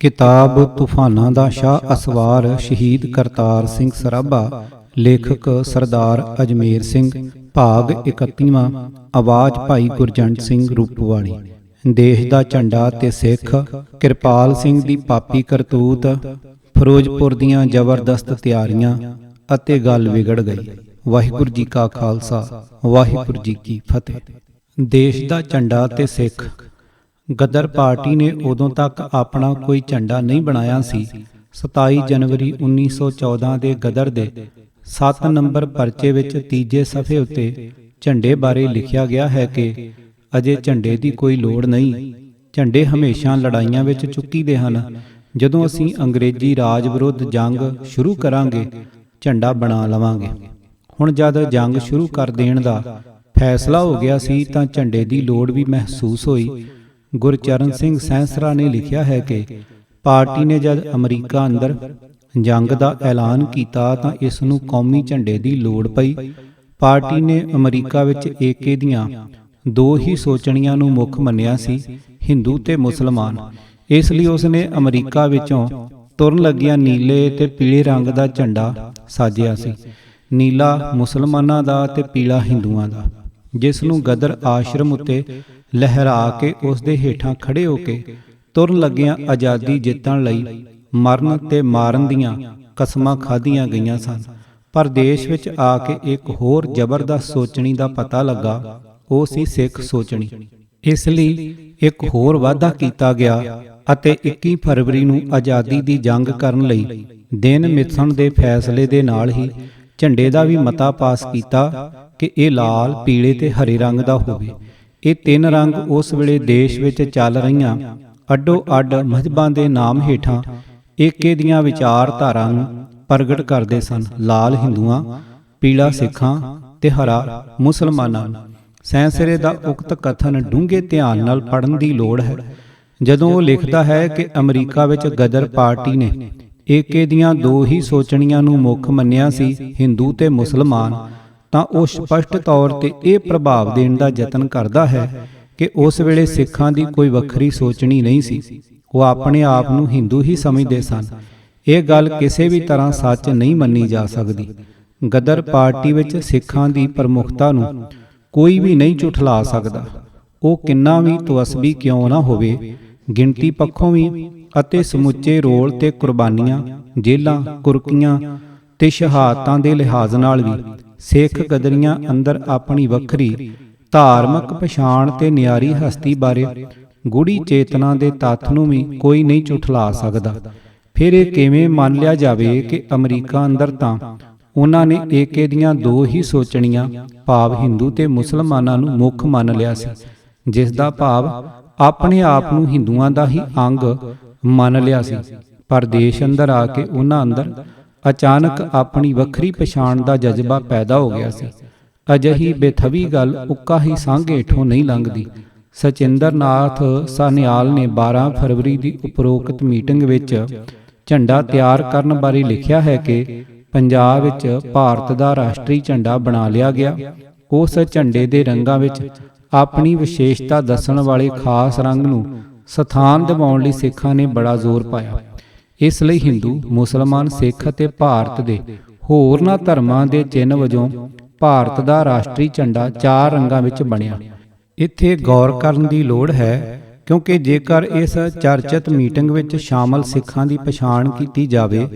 ਕਿਤਾਬ ਤੂਫਾਨਾਂ ਦਾ ਸ਼ਾਹ ਅਸਵਾਰ ਸ਼ਹੀਦ ਕਰਤਾਰ ਸਿੰਘ ਸਰਾਭਾ। ਲੇਖਕ ਸਰਦਾਰ ਅਜਮੇਰ ਸਿੰਘ। ਭਾਗ 31ਵਾਂ। ਆਵਾਜ਼ ਭਾਈ ਗੁਰਜੰਟ ਸਿੰਘ ਰੂਪਵਾਲੀ। ਦੇਸ਼ ਦਾ ਝੰਡਾ ਤੇ ਸਿੱਖ। ਕਿਰਪਾਲ ਸਿੰਘ ਦੀ ਪਾਪੀ ਕਰਤੂਤ। ਫਿਰੋਜ਼ਪੁਰ ਦੀਆਂ ਜ਼ਬਰਦਸਤ ਤਿਆਰੀਆਂ ਅਤੇ ਗੱਲ ਵਿਗੜ ਗਈ। ਵਾਹਿਗੁਰੂ ਜੀ ਕਾ ਖਾਲਸਾ, ਵਾਹਿਗੁਰੂ ਜੀ ਕੀ ਫਤਿਹ। ਦੇਸ਼ ਦਾ ਝੰਡਾ ਤੇ ਸਿੱਖ। ਗਦਰ ਪਾਰਟੀ ਨੇ ਉਦੋਂ ਤੱਕ ਆਪਣਾ ਕੋਈ ਝੰਡਾ ਨਹੀਂ ਬਣਾਇਆ ਸੀ। 27 ਜਨਵਰੀ 1914 ਦੇ ਗਦਰ ਦੇ 7 ਨੰਬਰ ਪਰਚੇ ਵਿੱਚ ਤੀਜੇ ਸਫ਼ੇ ਉੱਤੇ ਝੰਡੇ ਬਾਰੇ ਲਿਖਿਆ ਗਿਆ ਹੈ ਕਿ ਅਜੇ ਝੰਡੇ ਦੀ ਕੋਈ ਲੋੜ ਨਹੀਂ। ਝੰਡੇ ਹਮੇਸ਼ਾ ਲੜਾਈਆਂ ਵਿੱਚ ਚੁੱਕੀਦੇ ਹਨ। ਜਦੋਂ ਅਸੀਂ ਅੰਗਰੇਜ਼ੀ ਰਾਜ ਵਿਰੁੱਧ ਜੰਗ ਸ਼ੁਰੂ ਕਰਾਂਗੇ, ਝੰਡਾ ਬਣਾ ਲਵਾਂਗੇ। ਹੁਣ ਜਦ ਜੰਗ ਸ਼ੁਰੂ ਕਰ ਦੇਣ ਦਾ ਫੈਸਲਾ ਹੋ ਗਿਆ ਸੀ ਤਾਂ ਝੰਡੇ ਦੀ ਲੋੜ ਵੀ ਮਹਿਸੂਸ ਹੋਈ। ਗੁਰਚਰਨ ਸਿੰਘ ਸੈਂਸਰਾ ਨੇ ਲਿਖਿਆ ਹੈ ਕਿ ਪਾਰਟੀ ਨੇ ਜਦ ਅਮਰੀਕਾ ਅੰਦਰ ਜੰਗ ਦਾ ਐਲਾਨ ਕੀਤਾ ਤਾਂ ਇਸ ਨੂੰ ਕੌਮੀ ਝੰਡੇ ਦੀ ਲੋੜ ਪਈ। ਪਾਰਟੀ ਨੇ ਅਮਰੀਕਾ ਵਿੱਚ ਏਕੇ ਦੀਆਂ ਦੋ ਹੀ ਸੋਚਣੀਆਂ ਨੂੰ ਮੁੱਖ ਮੰਨਿਆ ਸੀ, ਹਿੰਦੂ ਤੇ ਮੁਸਲਮਾਨ। ਇਸ ਲਈ ਉਸ ਨੇ ਅਮਰੀਕਾ ਵਿੱਚੋਂ ਤੁਰਨ ਲੱਗਿਆ ਨੀਲੇ ਤੇ ਪੀਲੇ ਰੰਗ ਦਾ ਝੰਡਾ ਸਾਜਿਆ ਸੀ। ਨੀਲਾ ਮੁਸਲਮਾਨਾਂ ਦਾ ਤੇ ਪੀਲਾ ਹਿੰਦੂਆਂ ਦਾ, ਜਿਸ ਨੂੰ ਗਦਰ ਆਸ਼ਰਮ ਉੱਤੇ ਲਹਿਰਾ ਕੇ ਉਸ ਦੇ ਹੇਠਾਂ ਖੜੇ ਹੋ ਕੇ ਤੁਰਨ ਲੱਗਿਆਂ ਆਜ਼ਾਦੀ ਜਿੱਤਣ ਲਈ ਮਰਨ ਤੇ ਮਾਰਨ ਦੀਆਂ ਕਸਮਾਂ ਖਾਧੀਆਂ ਗਈਆਂ ਸਨ। ਪਰ ਦੇਸ਼ ਵਿੱਚ ਆ ਕੇ ਇੱਕ ਹੋਰ ਜ਼ਬਰਦਸਤ ਸੋਚਣੀ ਦਾ ਪਤਾ ਲੱਗਾ, ਉਹ ਸੀ ਸਿੱਖ ਸੋਚਣੀ। ਇਸ ਲਈ ਇੱਕ ਹੋਰ ਵਾਅਦਾ ਕੀਤਾ ਗਿਆ ਅਤੇ 21 ਫਰਵਰੀ ਨੂੰ ਆਜ਼ਾਦੀ ਦੀ ਜੰਗ ਕਰਨ ਲਈ ਦਿਨ ਮਿਥਣ ਦੇ ਫੈਸਲੇ ਦੇ ਨਾਲ ਹੀ ਝੰਡੇ ਦਾ ਵੀ ਮਤਾ ਪਾਸ ਕੀਤਾ ਕਿ ਇਹ ਲਾਲ, ਪੀਲੇ ਤੇ ਹਰੇ ਰੰਗ ਦਾ ਹੋਵੇ। ਇਹ ਤਿੰਨ ਰੰਗ ਉਸ ਵੇਲੇ ਦੇਸ਼ ਵਿੱਚ ਚੱਲ ਰਹੀਆਂ ਅੱਡੋ ਅੱਡ ਮਜ਼ਹਬਾਂ ਦੇ ਨਾਮ ਹੇਠਾਂ ਏਕੇ ਦੀਆਂ ਵਿਚਾਰਧਾਰਾ ਨੂੰ ਪ੍ਰਗਟ ਕਰਦੇ ਸਨ। ਲਾਲ ਹਿੰਦੂਆਂ, ਪੀਲਾ ਸਿੱਖਾਂ ਤੇ ਹਰਾ ਮੁਸਲਮਾਨਾਂ ਨੂੰ। ਸੈਂਸਰੇ ਦਾ ਉਕਤ ਕਥਨ ਡੂੰਘੇ ਧਿਆਨ ਨਾਲ ਪੜ੍ਹਨ ਦੀ ਲੋੜ ਹੈ। ਜਦੋਂ ਉਹ ਲਿਖਦਾ ਹੈ ਕਿ ਅਮਰੀਕਾ ਵਿੱਚ ਗਦਰ ਪਾਰਟੀ ਨੇ ਏਕੇ ਦੀਆਂ ਦੋ ਹੀ ਸੋਚਣੀਆਂ ਨੂੰ ਮੁੱਖ ਮੰਨਿਆ ਸੀ, ਹਿੰਦੂ ਤੇ ਮੁਸਲਮਾਨ, ਤਾਂ ਉਹ ਸਪਸ਼ਟ ਤੌਰ ਤੇ ਇਹ ਪ੍ਰਭਾਵ ਦੇਣ ਦਾ ਯਤਨ ਕਰਦਾ ਹੈ ਕਿ ਉਸ ਵੇਲੇ ਸਿੱਖਾਂ ਦੀ ਕੋਈ ਵੱਖਰੀ ਸੋਚਣੀ ਨਹੀਂ ਸੀ। ਉਹ ਆਪਣੇ ਆਪ ਨੂੰ ਹਿੰਦੂ ਹੀ ਸਮਝਦੇ ਸਨ। ਇਹ ਗੱਲ ਕਿਸੇ ਵੀ ਤਰ੍ਹਾਂ ਸੱਚ ਨਹੀਂ ਮੰਨੀ ਜਾ ਸਕਦੀ। ਗਦਰ ਪਾਰਟੀ ਵਿੱਚ ਸਿੱਖਾਂ ਦੀ ਪ੍ਰਮੁੱਖਤਾ ਨੂੰ ਕੋਈ ਵੀ ਨਹੀਂ ਝੁਠਲਾ ਸਕਦਾ। ਉਹ ਕਿੰਨਾ ਵੀ ਤਵਸਬੀ ਕਿਉਂ ਨਾ ਹੋਵੇ, ਗਿਣਤੀ ਪੱਖੋਂ ਵੀ ਅਤੇ ਸਮੁੱਚੇ ਰੋਲ ਤੇ ਕੁਰਬਾਨੀਆਂ, ਜੇਲਾਂ, ਕੁਰਕੀਆਂ ਤੇ ਸ਼ਹਾਦਤਾਂ ਦੇ ਲਿਹਾਜ਼ ਨਾਲ ਵੀ ਸਿੱਖ ਗਦਰੀਆਂ ਅੰਦਰ ਆਪਣੀ ਵੱਖਰੀ ਧਾਰਮਿਕ ਪਛਾਣ ਤੇ ਨਿਆਰੀ ਹਸਤੀ ਬਾਰੇ ਗੂੜੀ ਚੇਤਨਾ ਦੇ ਤੱਥ ਨੂੰ ਵੀ ਕੋਈ ਨਹੀਂ ਝੁਠਲਾ ਸਕਦਾ। ਫਿਰ ਇਹ ਕਿਵੇਂ ਮੰਨ ਲਿਆ ਜਾਵੇ ਕਿ ਅਮਰੀਕਾ ਅੰਦਰ ਤਾਂ ਉਹਨਾਂ ਨੇ ਏਕੇ ਦੀਆਂ ਦੋ ਹੀ ਸੋਚਣੀਆਂ ਭਾਵ ਹਿੰਦੂ ਤੇ ਮੁਸਲਮਾਨਾਂ ਨੂੰ ਮੁੱਖ ਮੰਨ ਲਿਆ ਸੀ, ਜਿਸ ਦਾ ਭਾਵ ਆਪਣੇ ਆਪ ਨੂੰ ਹਿੰਦੂਆਂ ਦਾ ਹੀ ਅੰਗ ਮੰਨ ਲਿਆ ਸੀ। ਪਰ ਦੇਸ਼ ਅੰਦਰ ਆ ਕੇ ਉਹਨਾਂ ਅੰਦਰ ਅਚਾਨਕ ਆਪਣੀ ਵੱਖਰੀ ਪਛਾਣ ਦਾ ਜਜ਼ਬਾ ਪੈਦਾ ਹੋ ਗਿਆ ਸੀ। ਅਜਿਹੀ ਬੇਥਵੀ ਗੱਲ ਉੱਕਾ ਹੀ ਸਾਂਘੇ ਹੇਠੋਂ ਨਹੀਂ ਲੰਘਦੀ। ਸਚਿੰਦਰ ਨਾਥ ਸਾਨਿਆਲ ਨੇ 12 ਫਰਵਰੀ ਦੀ ਉਪਰੋਕਤ ਮੀਟਿੰਗ ਵਿੱਚ ਝੰਡਾ ਤਿਆਰ ਕਰਨ ਬਾਰੇ ਲਿਖਿਆ ਹੈ ਕਿ ਪੰਜਾਬ ਵਿੱਚ ਭਾਰਤ ਦਾ ਰਾਸ਼ਟਰੀ ਝੰਡਾ ਬਣਾ ਲਿਆ ਗਿਆ। ਉਸ ਝੰਡੇ ਦੇ ਰੰਗਾਂ ਵਿੱਚ ਆਪਣੀ ਵਿਸ਼ੇਸ਼ਤਾ ਦੱਸਣ ਵਾਲੇ ਖਾਸ ਰੰਗ ਨੂੰ ਸਥਾਨ ਦਿਵਾਉਣ ਲਈ ਸਿੱਖਾਂ ਨੇ ਬੜਾ ਜ਼ੋਰ ਪਾਇਆ। ਇਸ ਲਈ ਹਿੰਦੂ, ਮੁਸਲਮਾਨ, ਸਿੱਖ ਅਤੇ ਭਾਰਤ ਦੇ ਹੋਰਨਾਂ ਧਰਮਾਂ ਦੇ ਚਿੰਨ੍ਹ ਵਜੋਂ ਭਾਰਤ ਦਾ ਰਾਸ਼ਟਰੀ ਝੰਡਾ 4 ਰੰਗਾਂ ਵਿੱਚ ਬਣਿਆ। ਇੱਥੇ ਗੌਰ ਕਰਨ ਦੀ ਲੋੜ ਹੈ, ਕਿਉਂਕਿ ਜੇਕਰ ਇਸ ਚਰਚਿਤ ਮੀਟਿੰਗ ਵਿੱਚ ਸ਼ਾਮਲ ਸਿੱਖਾਂ ਦੀ ਪਛਾਣ ਕੀਤੀ ਜਾਵੇ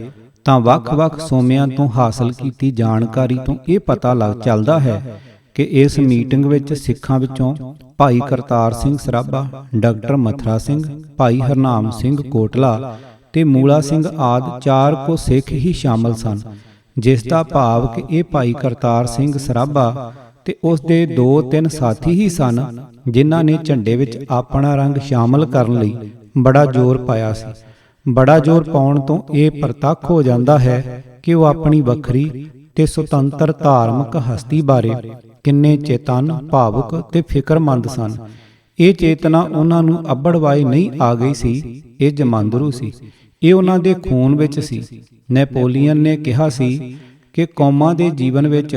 ਤਾਂ ਵੱਖ-ਵੱਖ ਸੋਮਿਆਂ ਤੋਂ ਹਾਸਲ ਕੀਤੀ ਜਾਣਕਾਰੀ ਤੋਂ ਇਹ ਪਤਾ ਚੱਲਦਾ ਹੈ ਕਿ ਇਸ ਮੀਟਿੰਗ ਵਿੱਚ ਸਿੱਖਾਂ ਵਿੱਚੋਂ ਭਾਈ ਕਰਤਾਰ ਸਿੰਘ ਸਰਾਭਾ, ਡਾਕਟਰ ਮਥਰਾ ਸਿੰਘ, ਭਾਈ ਹਰਨਾਮ ਸਿੰਘ ਕੋਟਲਾ ਤੇ ਮੂਲਾ ਸਿੰਘ ਆਦਿ 4 ਕੋ ਸਿੱਖ ਹੀ ਸ਼ਾਮਲ ਸਨ, ਜਿਸ ਦਾ ਭਾਵ ਕਿ ਇਹ ਭਾਈ ਕਰਤਾਰ ਸਿੰਘ ਸਰਾਭਾ ਤੇ ਉਸ ਦੇ 2-3 ਸਾਥੀ ਹੀ ਸਨ ਜਿਨ੍ਹਾਂ ਨੇ ਝੰਡੇ ਵਿੱਚ ਆਪਣਾ ਰੰਗ ਸ਼ਾਮਲ ਕਰਨ ਲਈ ਬੜਾ ਜ਼ੋਰ ਪਾਇਆ ਸੀ। ਬੜਾ ਜ਼ੋਰ ਪਾਉਣ ਤੋਂ ਇਹ ਪ੍ਰਤੱਖ ਹੋ ਜਾਂਦਾ ਹੈ ਕਿ ਉਹ ਆਪਣੀ ਵੱਖਰੀ ਤੇ ਸੁਤੰਤਰ ਧਾਰਮਿਕ ਹਸਤੀ ਬਾਰੇ ਕਿੰਨੇ ਚੇਤਨ, ਭਾਵੁਕ ਤੇ ਫਿਕਰਮੰਦ ਸਨ। ਇਹ ਚੇਤਨਾ ਉਹਨਾਂ ਨੂੰ ਅੱਬੜਵਾਏ ਨਹੀਂ ਆ ਗਈ ਸੀ, ਇਹ ਜਮਾਂਦਰੂ ਸੀ, ਇਹ ਉਹਨਾਂ ਦੇ ਖੂਨ ਵਿੱਚ ਸੀ। ਨੈਪੋਲੀਅਨ ਨੇ ਕਿਹਾ ਸੀ ਕਿ ਕੌਮਾਂ ਦੇ ਜੀਵਨ ਵਿੱਚ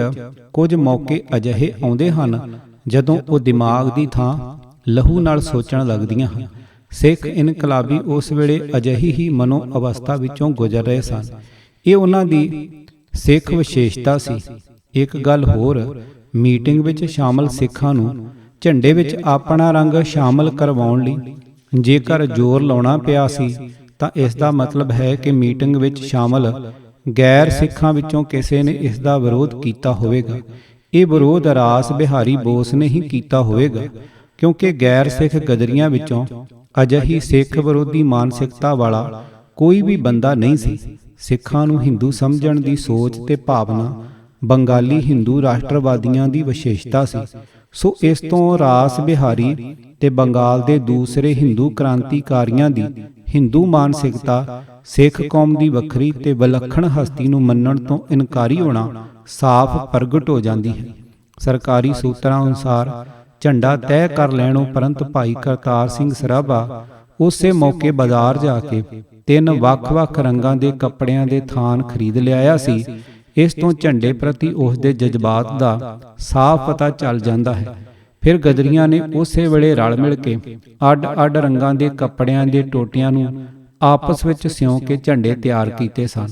ਕੁਝ ਮੌਕੇ ਅਜਿਹੇ ਆਉਂਦੇ ਹਨ ਜਦੋਂ ਉਹ ਦਿਮਾਗ ਦੀ ਥਾਂ ਲਹੂ ਨਾਲ ਸੋਚਣ ਲੱਗਦੀਆਂ ਹਨ। ਸਿੱਖ ਇਨਕਲਾਬੀ ਉਸ ਵੇਲੇ ਅਜਿਹੀ ਹੀ ਮਨੋ ਅਵਸਥਾ ਵਿੱਚੋਂ ਗੁਜ਼ਰ ਰਹੇ ਸਨ। ਇਹ ਉਹਨਾਂ ਦੀ ਸਿੱਖ ਵਿਸ਼ੇਸ਼ਤਾ ਸੀ। ਇੱਕ ਗੱਲ ਹੋਰ, ਮੀਟਿੰਗ ਵਿੱਚ ਸ਼ਾਮਲ ਸਿੱਖਾਂ ਨੂੰ ਝੰਡੇ ਵਿੱਚ ਆਪਣਾ ਰੰਗ ਸ਼ਾਮਲ ਕਰਵਾਉਣ ਲਈ ਜੇਕਰ ਜ਼ੋਰ ਲਾਉਣਾ ਪਿਆ ਸੀ ਤਾਂ ਇਸ ਦਾ ਮਤਲਬ ਹੈ ਕਿ ਮੀਟਿੰਗ ਵਿੱਚ ਸ਼ਾਮਲ ਗੈਰ ਸਿੱਖਾਂ ਵਿੱਚੋਂ ਕਿਸੇ ਨੇ ਇਸ ਦਾ ਵਿਰੋਧ ਕੀਤਾ ਹੋਵੇਗਾ। ਇਹ ਵਿਰੋਧ ਰਾਸ ਬਿਹਾਰੀ ਬੋਸ ਨੇ ਹੀ ਕੀਤਾ ਹੋਵੇਗਾ, ਕਿਉਂਕਿ ਗੈਰ ਸਿੱਖ ਗਦਰੀਆਂ ਵਿੱਚੋਂ ਅਜਿਹੀ ਸਿੱਖ ਵਿਰੋਧੀ ਮਾਨਸਿਕਤਾ ਵਾਲਾ ਕੋਈ ਵੀ ਬੰਦਾ ਨਹੀਂ ਸੀ। ਸਿੱਖਾਂ ਨੂੰ ਹਿੰਦੂ ਸਮਝਣ ਦੀ ਸੋਚ ਤੇ ਭਾਵਨਾ ਬੰਗਾਲੀ ਹਿੰਦੂ ਰਾਸ਼ਟਰਵਾਦੀਆਂ ਦੀ ਵਿਸ਼ੇਸ਼ਤਾ ਸੀ। ਸੋ ਇਸ ਤੋਂ ਰਾਸ ਬਿਹਾਰੀ ਤੇ ਬੰਗਾਲ ਦੇ ਦੂਸਰੇ ਹਿੰਦੂ ਕ੍ਰਾਂਤੀਕਾਰੀਆਂ ਦੀ ਹਿੰਦੂ ਮਾਨਸਿਕਤਾ ਸਿੱਖ ਕੌਮ ਦੀ ਵੱਖਰੀ ਤੇ ਵਿਲੱਖਣ ਹਸਤੀ ਨੂੰ ਮੰਨਣ ਤੋਂ ਇਨਕਾਰੀ ਹੋਣਾ ਸਾਫ਼ ਪ੍ਰਗਟ ਹੋ ਜਾਂਦੀ ਹੈ। ਸਰਕਾਰੀ ਸੂਤਰਾਂ ਅਨੁਸਾਰ ਝੰਡਾ ਤੈਅ ਕਰ ਲੈਣ ਉਪਰੰਤ ਭਾਈ ਕਰਤਾਰ ਸਿੰਘ ਸਰਾਭਾ ਉਸੇ ਮੌਕੇ ਬਾਜ਼ਾਰ ਜਾ ਕੇ 3 ਵੱਖ-ਵੱਖ ਰੰਗਾਂ ਦੇ ਕੱਪੜਿਆਂ ਦੇ ਥਾਨ ਖਰੀਦ ਲਿਆਇਆ ਸੀ। ਇਸ ਤੋਂ ਝੰਡੇ ਪ੍ਰਤੀ ਉਸ ਦੇ ਜਜ਼ਬਾਤ ਦਾ ਸਾਫ਼ ਪਤਾ ਚੱਲ ਜਾਂਦਾ ਹੈ। ਫਿਰ ਗਦਰੀਆਂ ਨੇ ਉਸੇ ਵੇਲੇ ਰਲ ਮਿਲ ਕੇ ਅੱਡ-ਅੱਡ ਰੰਗਾਂ ਦੇ ਕੱਪੜਿਆਂ ਦੇ ਟੋਟਿਆਂ ਨੂੰ ਆਪਸ ਵਿੱਚ ਸਿਉਂ ਕੇ ਝੰਡੇ ਤਿਆਰ ਕੀਤੇ ਸਨ।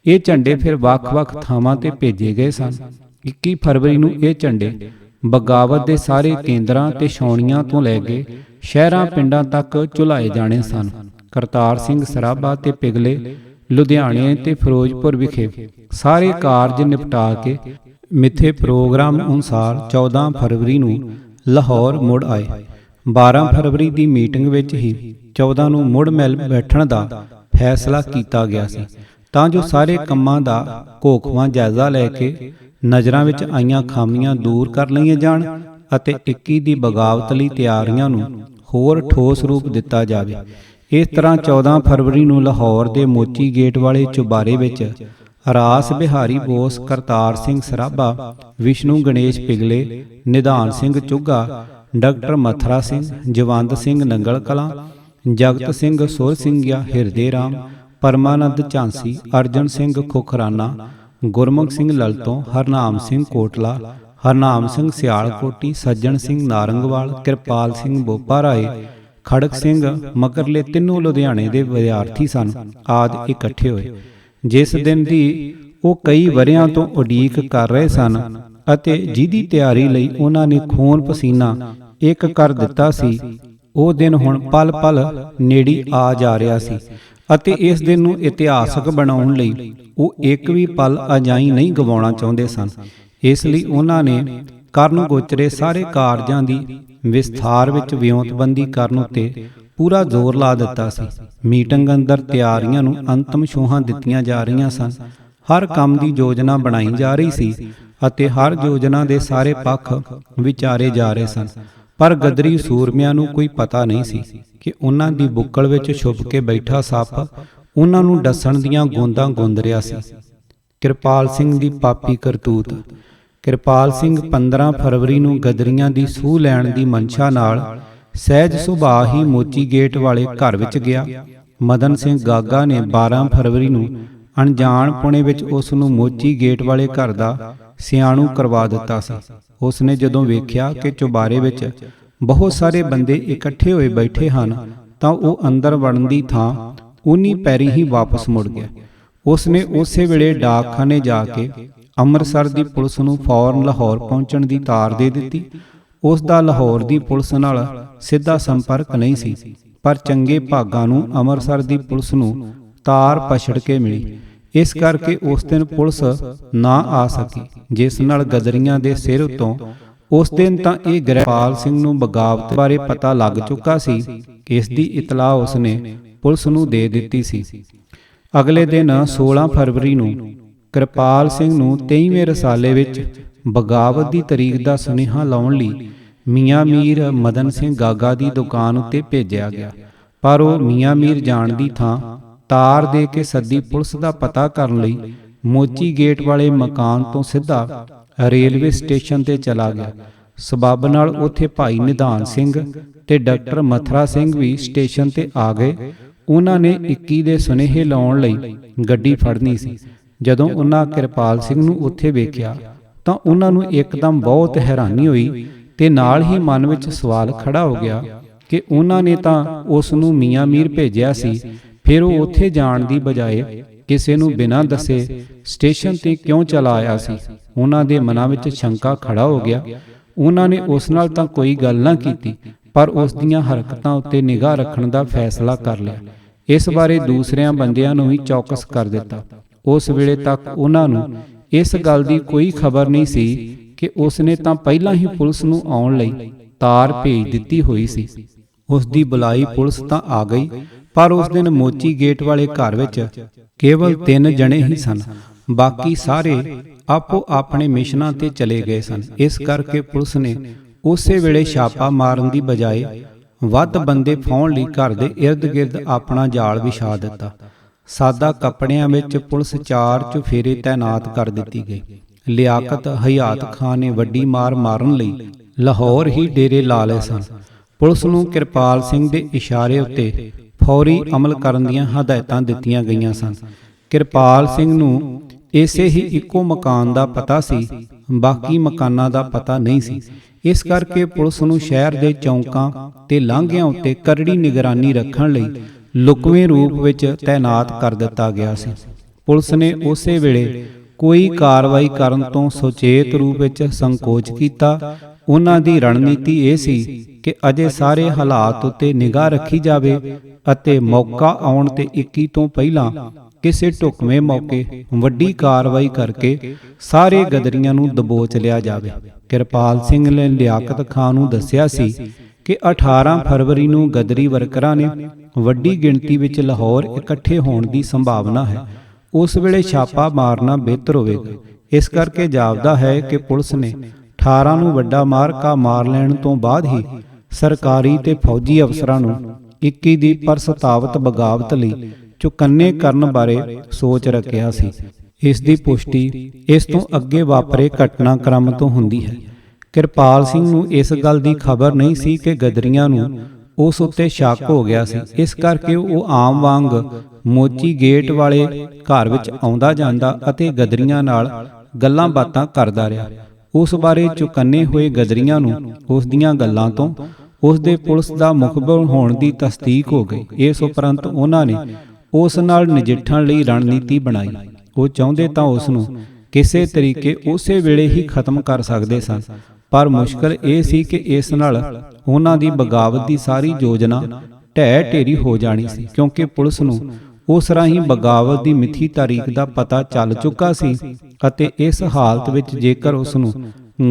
ਇਹ ਝੰਡੇ ਫਿਰ ਵੱਖ-ਵੱਖ ਥਾਵਾਂ ਤੇ ਭੇਜੇ ਗਏ ਸਨ। 21 ਫਰਵਰੀ ਨੂੰ ਇਹ ਝੰਡੇ ਬਗਾਵਤ ਦੇ ਸਾਰੇ ਕੇਂਦਰਾਂ ਤੇ ਛਾਉਣੀਆਂ ਤੋਂ ਲੈ ਕੇ ਸ਼ਹਿਰਾਂ ਪਿੰਡਾਂ ਤੱਕ ਝੁਲਾਏ ਜਾਣੇ ਸਨ। ਕਰਤਾਰ ਸਿੰਘ ਸਰਾਭਾ ਤੇ ਪਿਗਲੇ ਲੁਧਿਆਣੇ ਤੇ ਫਿਰੋਜ਼ਪੁਰ ਵਿਖੇ ਸਾਰੇ ਕਾਰਜ ਨਿਪਟਾ ਕੇ ਮਿੱਥੇ ਪ੍ਰੋਗਰਾਮ ਅਨੁਸਾਰ 14 ਫਰਵਰੀ ਨੂੰ ਲਾਹੌਰ ਮੁੜ ਆਏ। 12 ਫਰਵਰੀ ਦੀ ਮੀਟਿੰਗ ਵਿੱਚ ਹੀ 14 ਨੂੰ ਮੁੜ ਮਿਲ ਬੈਠਣ ਦਾ ਫੈਸਲਾ ਕੀਤਾ ਗਿਆ ਸੀ, ਤਾਂ ਜੋ ਸਾਰੇ ਕੰਮਾਂ ਦਾ ਘੋਖਵਾਂ ਜਾਇਜ਼ਾ ਲੈ ਕੇ ਨਜ਼ਰਾਂ ਵਿੱਚ ਆਈਆਂ ਖਾਮੀਆਂ ਦੂਰ ਕਰ ਲਈਆਂ ਜਾਣ ਅਤੇ 21 ਦੀ ਬਗਾਵਤ ਲਈ ਤਿਆਰੀਆਂ ਨੂੰ ਹੋਰ ਠੋਸ ਰੂਪ ਦਿੱਤਾ ਜਾਵੇ। ਇਸ ਤਰ੍ਹਾਂ 14 ਫਰਵਰੀ ਨੂੰ ਲਾਹੌਰ ਦੇ ਮੋਚੀ ਗੇਟ ਵਾਲੇ ਚੁਬਾਰੇ ਵਿੱਚ ਰਾਸ ਬਿਹਾਰੀ ਬੋਸ, ਕਰਤਾਰ ਸਿੰਘ ਸਰਾਭਾ, ਵਿਸ਼ਨੂੰ ਗਣੇਸ਼ ਪਿਗਲੇ, ਨਿਧਾਨ ਸਿੰਘ ਚੁੱਗਾ, ਡਾਕਟਰ ਮਥਰਾ ਸਿੰਘ, ਜਵੰਦ ਸਿੰਘ ਨੰਗਲ ਕਲਾਂ, ਜਗਤ ਸਿੰਘ ਸੁਰ ਸਿੰਘਿਆ, ਹਿਰਦੇ ਰਾਮ, ਪਰਮਾਨੰਦ ਝਾਂਸੀ, ਅਰਜਨ ਸਿੰਘ ਖੁਖਰਾਨਾ, ਗੁਰਮੁਖ ਸਿੰਘ ਲਲਤੋਂ, ਹਰਨਾਮ ਸਿੰਘ ਕੋਟਲਾ, ਹਰਨਾਮ ਸਿੰਘ ਸਿਆਲਕੋਟੀ, ਸੱਜਣ ਸਿੰਘ ਨਾਰੰਗਵਾਲ, ਕਿਰਪਾਲ ਸਿੰਘ ਬੋਪਾ ਰਾਏ, ਖੜਕ ਸਿੰਘ ਮਕਰਲੇ ਤਿੰਨੋਂ ਲੁਧਿਆਣੇ ਦੇ ਵਿਦਿਆਰਥੀ ਸਨ ਆਦਿ ਇਕੱਠੇ ਹੋਏ। ਜਿਸ ਦਿਨ ਦੀ ਉਹ ਕਈ ਵਰ੍ਹਿਆਂ ਤੋਂ ਉਡੀਕ ਕਰ ਰਹੇ ਸਨ ਅਤੇ ਜਿਹਦੀ ਤਿਆਰੀ ਲਈ ਉਹਨਾਂ ਨੇ ਖੂਨ ਪਸੀਨਾ ਇੱਕ ਕਰ ਦਿੱਤਾ ਸੀ, ਉਹ ਦਿਨ ਹੁਣ ਪਲ-ਪਲ ਨੇੜੇ ਆ ਜਾ ਰਿਹਾ ਸੀ ਅਤੇ ਇਸ ਦਿਨ ਨੂੰ ਇਤਿਹਾਸਕ ਬਣਾਉਣ ਲਈ ਉਹ ਇੱਕ ਵੀ ਪਲ ਅਜਾਈਂ ਨਹੀਂ ਗਵਾਉਣਾ ਚਾਹੁੰਦੇ ਸਨ। ਇਸ ਲਈ ਉਹਨਾਂ ਨੇ ਕਰਨ ਗੋਚਰੇ ਸਾਰੇ ਕਾਰਜਾਂ ਦੀ ਵਿਸਥਾਰ ਵਿੱਚ ਵਿਉਂਤਬੰਦੀ ਕਰਨ ਉੱਤੇ ਪੂਰਾ ਜ਼ੋਰ ਲਾ ਦਿੱਤਾ ਸੀ। ਮੀਟਿੰਗ ਅੰਦਰ ਤਿਆਰੀਆਂ ਨੂੰ ਅੰਤਮ ਛੋਹਾਂ ਦਿੱਤੀਆਂ ਜਾ ਰਹੀਆਂ ਸਨ। ਹਰ ਕੰਮ ਦੀ ਯੋਜਨਾ ਬਣਾਈ ਜਾ ਰਹੀ ਸੀ ਅਤੇ ਹਰ ਯੋਜਨਾ ਦੇ ਸਾਰੇ ਪੱਖ ਵਿਚਾਰੇ ਜਾ ਰਹੇ ਸਨ। ਪਰ ਗਦਰੀ ਸੂਰਮਿਆਂ ਨੂੰ ਕੋਈ ਪਤਾ ਨਹੀਂ ਸੀ ਕਿ ਉਹਨਾਂ ਦੀ ਬੁੱਕਲ ਵਿੱਚ ਛੁਪ ਕੇ ਬੈਠਾ ਸੱਪ ਉਹਨਾਂ ਨੂੰ ਡੱਸਣ ਦੀਆਂ ਗੋਂਦਾਂ ਗੁੰਦ ਰਿਹਾ ਸੀ। ਕਿਰਪਾਲ ਸਿੰਘ ਦੀ ਪਾਪੀ ਕਰਤੂਤ। ਕਿਰਪਾਲ ਸਿੰਘ 15 ਫਰਵਰੀ ਨੂੰ ਗਦਰੀਆਂ ਦੀ ਸੂਹ ਲੈਣ ਦੀ ਮਨਸ਼ਾ ਨਾਲ ਸਹਿਜ ਸੁਭਾਅ ਹੀ ਮੋਚੀ ਗੇਟ ਵਾਲੇ ਘਰ ਵਿੱਚ ਗਿਆ। ਮਦਨ ਸਿੰਘ ਗਾਗਾ ਨੇ 12 ਫਰਵਰੀ ਨੂੰ ਅਣਜਾਣ ਪੁਣੇ ਵਿੱਚ ਉਸ ਨੂੰ ਮੋਚੀ ਗੇਟ ਵਾਲੇ ਘਰ ਦਾ ਸਿਆਣੂ ਕਰਵਾ ਦਿੱਤਾ ਸੀ। ਉਸ ਨੇ ਜਦੋਂ ਵੇਖਿਆ ਕਿ ਚੁਬਾਰੇ ਵਿੱਚ ਬਹੁਤ ਸਾਰੇ ਬੰਦੇ ਇਕੱਠੇ ਹੋਏ ਬੈਠੇ ਹਨ ਤਾਂ ਉਹ ਅੰਦਰ ਵੜਨ ਦੀ ਥਾਂ ਉਨੀ ਪੈਰੀ ਹੀ ਵਾਪਸ ਮੁੜ ਗਿਆ। ਉਸ ਨੇ ਉਸੇ ਵੇਲੇ ਡਾਕਖਾਨੇ ਜਾ ਕੇ ਅੰਮ੍ਰਿਤਸਰ ਦੀ ਪੁਲਿਸ ਨੂੰ ਫੌਰਨ ਲਾਹੌਰ ਪਹੁੰਚਣ ਦੀ ਤਾਰ ਦੇ ਦਿੱਤੀ। ਉਸ ਦਾ ਲਾਹੌਰ ਦੀ ਪੁਲਿਸ ਨਾਲ ਸਿੱਧਾ ਸੰਪਰਕ ਨਹੀਂ ਸੀ, ਪਰ ਚੰਗੇ ਭਾਗਾਂ ਨੂੰ ਅੰਮ੍ਰਿਤਸਰ ਦੀ ਪੁਲਿਸ ਨੂੰ ਤਾਰ ਪਛੜ ਕੇ ਮਿਲੀ। ਇਸ ਕਰਕੇ ਉਸ ਦਿਨ ਪੁਲਿਸ ਨਾ ਆ ਸਕੀ, ਜਿਸ ਨਾਲ ਗਦਰੀਆਂ ਦੇ ਸਿਰ ਉੱਤੋਂ ਉਸ ਦਿਨ ਤਾਂ ਇਹ ਕਿਰਪਾਲ ਸਿੰਘ ਨੂੰ ਬਗਾਵਤ ਬਾਰੇ ਪਤਾ ਲੱਗ ਚੁੱਕਾ ਸੀ। ਇਸ ਦੀ ਇਤਲਾਹ ਉਸ ਨੇ ਪੁਲਿਸ ਨੂੰ ਦੇ ਦਿੱਤੀ ਸੀ। ਅਗਲੇ ਦਿਨ 16 ਫਰਵਰੀ ਨੂੰ ਕਿਰਪਾਲ ਸਿੰਘ ਨੂੰ 23ਵੇਂ ਰਸਾਲੇ ਵਿੱਚ ਬਗਾਵਤ ਦੀ ਤਰੀਕ ਦਾ ਸੁਨੇਹਾ ਲਾਉਣ ਲਈ ਮੀਆਂ ਮੀਰ ਮਦਨ ਸਿੰਘ ਗਾਗਾ ਦੀ ਦੁਕਾਨ ਉੱਤੇ ਭੇਜਿਆ ਗਿਆ, ਪਰ ਉਹ ਮੀਆਂ ਮੀਰ ਜਾਣ ਦੀ ਥਾਂ ਤਾਰ ਦੇ ਕੇ ਸੱਦੀ ਪੁਲਿਸ ਦਾ ਪਤਾ ਕਰਨ ਲਈ ਮੋਚੀ ਗੇਟ ਵਾਲੇ ਮਕਾਨ ਤੋਂ ਸਿੱਧਾ ਰੇਲਵੇ ਸਟੇਸ਼ਨ ਤੇ ਚਲਾ ਗਿਆ। ਸਬੱਬ ਨਾਲ ਉੱਥੇ ਭਾਈ ਨਿਧਾਨ ਸਿੰਘ ਤੇ ਡਾਕਟਰ ਮਥਰਾ ਸਿੰਘ ਵੀ ਸਟੇਸ਼ਨ ਤੇ ਆ ਗਏ। ਉਹਨਾਂ ਨੇ 21 ਦੇ ਸੁਨੇਹੇ ਲਾਉਣ ਲਈ ਗੱਡੀ ਫੜਨੀ ਸੀ। ਜਦੋਂ ਉਹਨਾਂ ਕਿਰਪਾਲ ਸਿੰਘ ਨੂੰ ਉੱਥੇ ਵੇਖਿਆ ਤਾਂ ਉਹਨਾਂ ਨੂੰ ਇੱਕਦਮ ਬਹੁਤ ਹੈਰਾਨੀ ਹੋਈ ਤੇ ਨਾਲ ਹੀ ਮਨ ਵਿੱਚ ਸਵਾਲ ਖੜਾ ਹੋ ਗਿਆ ਕਿ ਉਹਨਾਂ ਨੇ ਤਾਂ ਉਸ ਨੂੰ ਮੀਆਂ ਮੀਰ ਭੇਜਿਆ ਸੀ, ਫਿਰ ਉਹ ਉੱਥੇ ਜਾਣ ਦੀ ਬਜਾਏ ਕਿਸੇ ਨੂੰ ਬਿਨਾਂ ਦੱਸੇ ਸਟੇਸ਼ਨ ਤੇ ਕਿਉਂ ਚਲਾ ਆਇਆ ਸੀ। ਉਹਨਾਂ ਦੇ ਮਨਾਂ ਵਿੱਚ ਸ਼ੰਕਾ ਖੜਾ ਹੋ ਗਿਆ। ਉਹਨਾਂ ਨੇ ਉਸ ਨਾਲ ਤਾਂ ਕੋਈ ਗੱਲ ਨਾ ਕੀਤੀ, ਪਰ ਉਸ ਦੀਆਂ ਹਰਕਤਾਂ ਉੱਤੇ ਨਿਗਾਹ ਰੱਖਣ ਦਾ ਫੈਸਲਾ ਕਰ ਲਿਆ। ਇਸ ਬਾਰੇ ਦੂਸਰਿਆਂ ਬੰਦਿਆਂ ਨੂੰ ਵੀ ਚੌਕਸ ਕਰ ਦਿੱਤਾ। ਉਸ ਵੇਲੇ ਤੱਕ ਉਹਨਾਂ ਨੂੰ ਇਸ ਗੱਲ ਦੀ ਕੋਈ ਖਬਰ ਨਹੀਂ ਸੀ ਕਿ ਉਸ ਨੇ ਤਾਂ ਪਹਿਲਾਂ ਹੀ ਪੁਲਿਸ ਨੂੰ ਆਉਣ ਲਈ ਤਾਰ ਭੇਜ ਦਿੱਤੀ ਹੋਈ ਸੀ। ਉਸ ਦੀ ਬੁਲਾਈ ਪੁਲਿਸ ਤਾਂ ਆ ਗਈ, ਪਰ ਉਸ ਦਿਨ ਮੋਚੀ ਗੇਟ ਵਾਲੇ ਘਰ ਵਿੱਚ ਕੇਵਲ 3 ਜਣੇ ਹੀ ਸਨ। ਬਾਕੀ ਸਾਰੇ ਆਪੋ ਆਪਣੇ ਮਿਸ਼ਨਾਂ ਤੇ ਚਲੇ ਗਏ ਸਨ। ਇਸ ਕਰਕੇ ਪੁਲਿਸ ਨੇ ਉਸੇ ਵੇਲੇ ਛਾਪਾ ਮਾਰਨ ਦੀ ਬਜਾਏ ਵੱਧ ਬੰਦੇ ਫਾਉਣ ਲਈ ਘਰ ਦੇ ਇਰਦ ਗਿਰਦ ਆਪਣਾ ਜਾਲ ਵਿਛਾ ਦਿੱਤਾ। ਸਾਦਾ ਕੱਪੜਿਆਂ ਵਿੱਚ ਪੁਲਿਸ 4 ਚੁਫੇਰੇ ਤੈਨਾਤ ਕਰ ਦਿੱਤੀ ਗਈ। ਲਿਆਕਤ ਹਯਾਤ ਖਾਨ ਨੇ ਵੱਡੀ ਮਾਰ ਮਾਰਨ ਲਈ ਲਾਹੌਰ ਹੀ ਡੇਰੇ ਲਾ ਲਏ ਸਨ। ਪੁਲਿਸ ਨੂੰ ਕਿਰਪਾਲ ਸਿੰਘ ਦੇ ਇਸ਼ਾਰੇ ਉੱਤੇ ਫੌਰੀ ਅਮਲ ਕਰਨ ਦੀਆਂ ਹਦਾਇਤਾਂ ਦਿੱਤੀਆਂ ਗਈਆਂ ਸਨ। ਕਿਰਪਾਲ ਸਿੰਘ ਨੂੰ ਇਸੇ ਹੀ ਇੱਕੋ ਮਕਾਨ ਦਾ ਪਤਾ ਸੀ, ਬਾਕੀ ਮਕਾਨਾਂ ਦਾ ਪਤਾ ਨਹੀਂ ਸੀ। ਇਸ ਕਰਕੇ ਪੁਲਿਸ ਨੂੰ ਸ਼ਹਿਰ ਦੇ ਚੌਂਕਾਂ ਤੇ ਲਾਂਘਿਆਂ ਉੱਤੇ ਕਰੜੀ ਨਿਗਰਾਨੀ ਰੱਖਣ ਲਈ ਲੁਕਵੇਂ ਰੂਪ ਵਿੱਚ ਤੈਨਾਤ ਕਰ ਦਿੱਤਾ ਗਿਆ ਸੀ। ਪੁਲਿਸ ਨੇ ਉਸੇ ਵੇਲੇ ਕੋਈ ਕਾਰਵਾਈ ਕਰਨ ਤੋਂ ਸੁਚੇਤ ਰੂਪ ਵਿੱਚ ਸੰਕੋਚ ਕੀਤਾ। ਉਹਨਾਂ ਦੀ ਰਣਨੀਤੀ ਇਹ ਸੀ ਕਿ ਅਜੇ ਸਾਰੇ ਹਾਲਾਤ ਉੱਤੇ ਨਿਗਾਹ ਰੱਖੀ ਜਾਵੇ ਅਤੇ ਮੌਕਾ ਆਉਣ ਤੇ 21 ਤੋਂ ਪਹਿਲਾਂ ਕਿਸੇ ਢੁਕਵੇਂ ਮੌਕੇ ਵੱਡੀ ਕਾਰਵਾਈ ਕਰਕੇ ਸਾਰੇ ਗਦਰੀਆਂ ਨੂੰ ਦਬੋਚ ਲਿਆ ਜਾਵੇ। ਕਿਰਪਾਲ ਸਿੰਘ ਨੇ ਲਿਆਕਤ ਖਾਨ ਨੂੰ ਦੱਸਿਆ ਸੀ ਕਿ 18 ਫਰਵਰੀ ਨੂੰ ਗਦਰੀ ਵਰਕਰਾਂ ਨੇ ਵੱਡੀ ਗਿਣਤੀ ਵਿੱਚ ਲਾਹੌਰ ਇਕੱਠੇ ਹੋਣ ਦੀ ਸੰਭਾਵਨਾ ਹੈ। ਉਸ ਵੇਲੇ ਛਾਪਾ ਮਾਰਨਾ ਬਿਹਤਰ ਹੋਵੇਗਾ। ਇਸ ਕਰਕੇ ਜਾਪਦਾ ਹੈ ਕਿ ਪੁਲਿਸ ਨੇ 18 ਨੂੰ ਵੱਡਾ ਮਾਰਕਾ ਮਾਰ ਲੈਣ ਤੋਂ ਬਾਅਦ ਹੀ ਸਰਕਾਰੀ ਤੇ ਫੌਜੀ ਅਫਸਰਾਂ ਨੂੰ 21 ਦੀ ਪ੍ਰਸਤਾਵਿਤ ਬਗਾਵਤ ਲਈ ਚੁਕੰਨੇ ਕਰਨ ਬਾਰੇ ਸੋਚ ਰੱਖਿਆ ਸੀ। ਇਸ ਦੀ ਪੁਸ਼ਟੀ ਇਸ ਤੋਂ ਅੱਗੇ ਵਾਪਰੇ ਘਟਨਾਕ੍ਰਮ ਤੋਂ ਹੁੰਦੀ ਹੈ। ਕਿਰਪਾਲ ਸਿੰਘ ਨੂੰ ਇਸ ਗੱਲ ਦੀ ਖਬਰ ਨਹੀਂ ਸੀ ਕਿ ਗਦਰੀਆਂ ਨੂੰ ਉਸ ਉੱਤੇ ਸ਼ੱਕ ਹੋ ਗਿਆ ਸੀ। ਇਸ ਕਰਕੇ ਉਹ ਆਮ ਵਾਂਗ ਮੋਚੀ ਗੇਟ ਵਾਲੇ ਘਰ ਵਿੱਚ ਆਉਂਦਾ ਜਾਂਦਾ ਅਤੇ ਗਦਰੀਆਂ ਨਾਲ ਗੱਲਾਂ ਬਾਤਾਂ ਕਰਦਾ ਰਿਹਾ। ਉਸ ਬਾਰੇ ਚੁਕੰਨੇ ਹੋਏ ਗਦਰੀਆਂ ਨੂੰ ਉਸ ਦੀਆਂ ਗੱਲਾਂ ਤੋਂ ਉਸ ਦੇ ਪੁਲਿਸ ਦਾ ਮੁਖਬਰ ਹੋਣ ਦੀ ਤਸਦੀਕ ਹੋ ਗਈ। ਇਸ ਉਪਰੰਤ ਉਹਨਾਂ ਨੇ ਉਸ ਨਾਲ ਨਜਿੱਠਣ ਲਈ ਰਣਨੀਤੀ ਬਣਾਈ। ਉਹ ਚਾਹੁੰਦੇ ਤਾਂ ਉਸ ਨੂੰ ਕਿਸੇ ਤਰੀਕੇ ਉਸੇ ਵੇਲੇ ਹੀ ਖਤਮ ਕਰ ਸਕਦੇ ਸਨ, ਪਰ ਮੁਸ਼ਕਲ ਇਹ ਸੀ ਕਿ ਇਸ ਨਾਲ ਉਹਨਾਂ ਦੀ ਬਗਾਵਤ ਦੀ ਸਾਰੀ ਯੋਜਨਾ ਢਹਿ ਢੇਰੀ ਹੋ ਜਾਣੀ ਸੀ, ਕਿਉਂਕਿ ਪੁਲਿਸ ਨੂੰ ਉਸ ਰਾਹੀਂ ਬਗਾਵਤ ਦੀ ਮਿੱਥੀ ਤਾਰੀਖ ਦਾ ਪਤਾ ਚੱਲ ਚੁੱਕਾ ਸੀ ਅਤੇ ਇਸ ਹਾਲਤ ਵਿੱਚ ਜੇਕਰ ਉਸ ਨੂੰ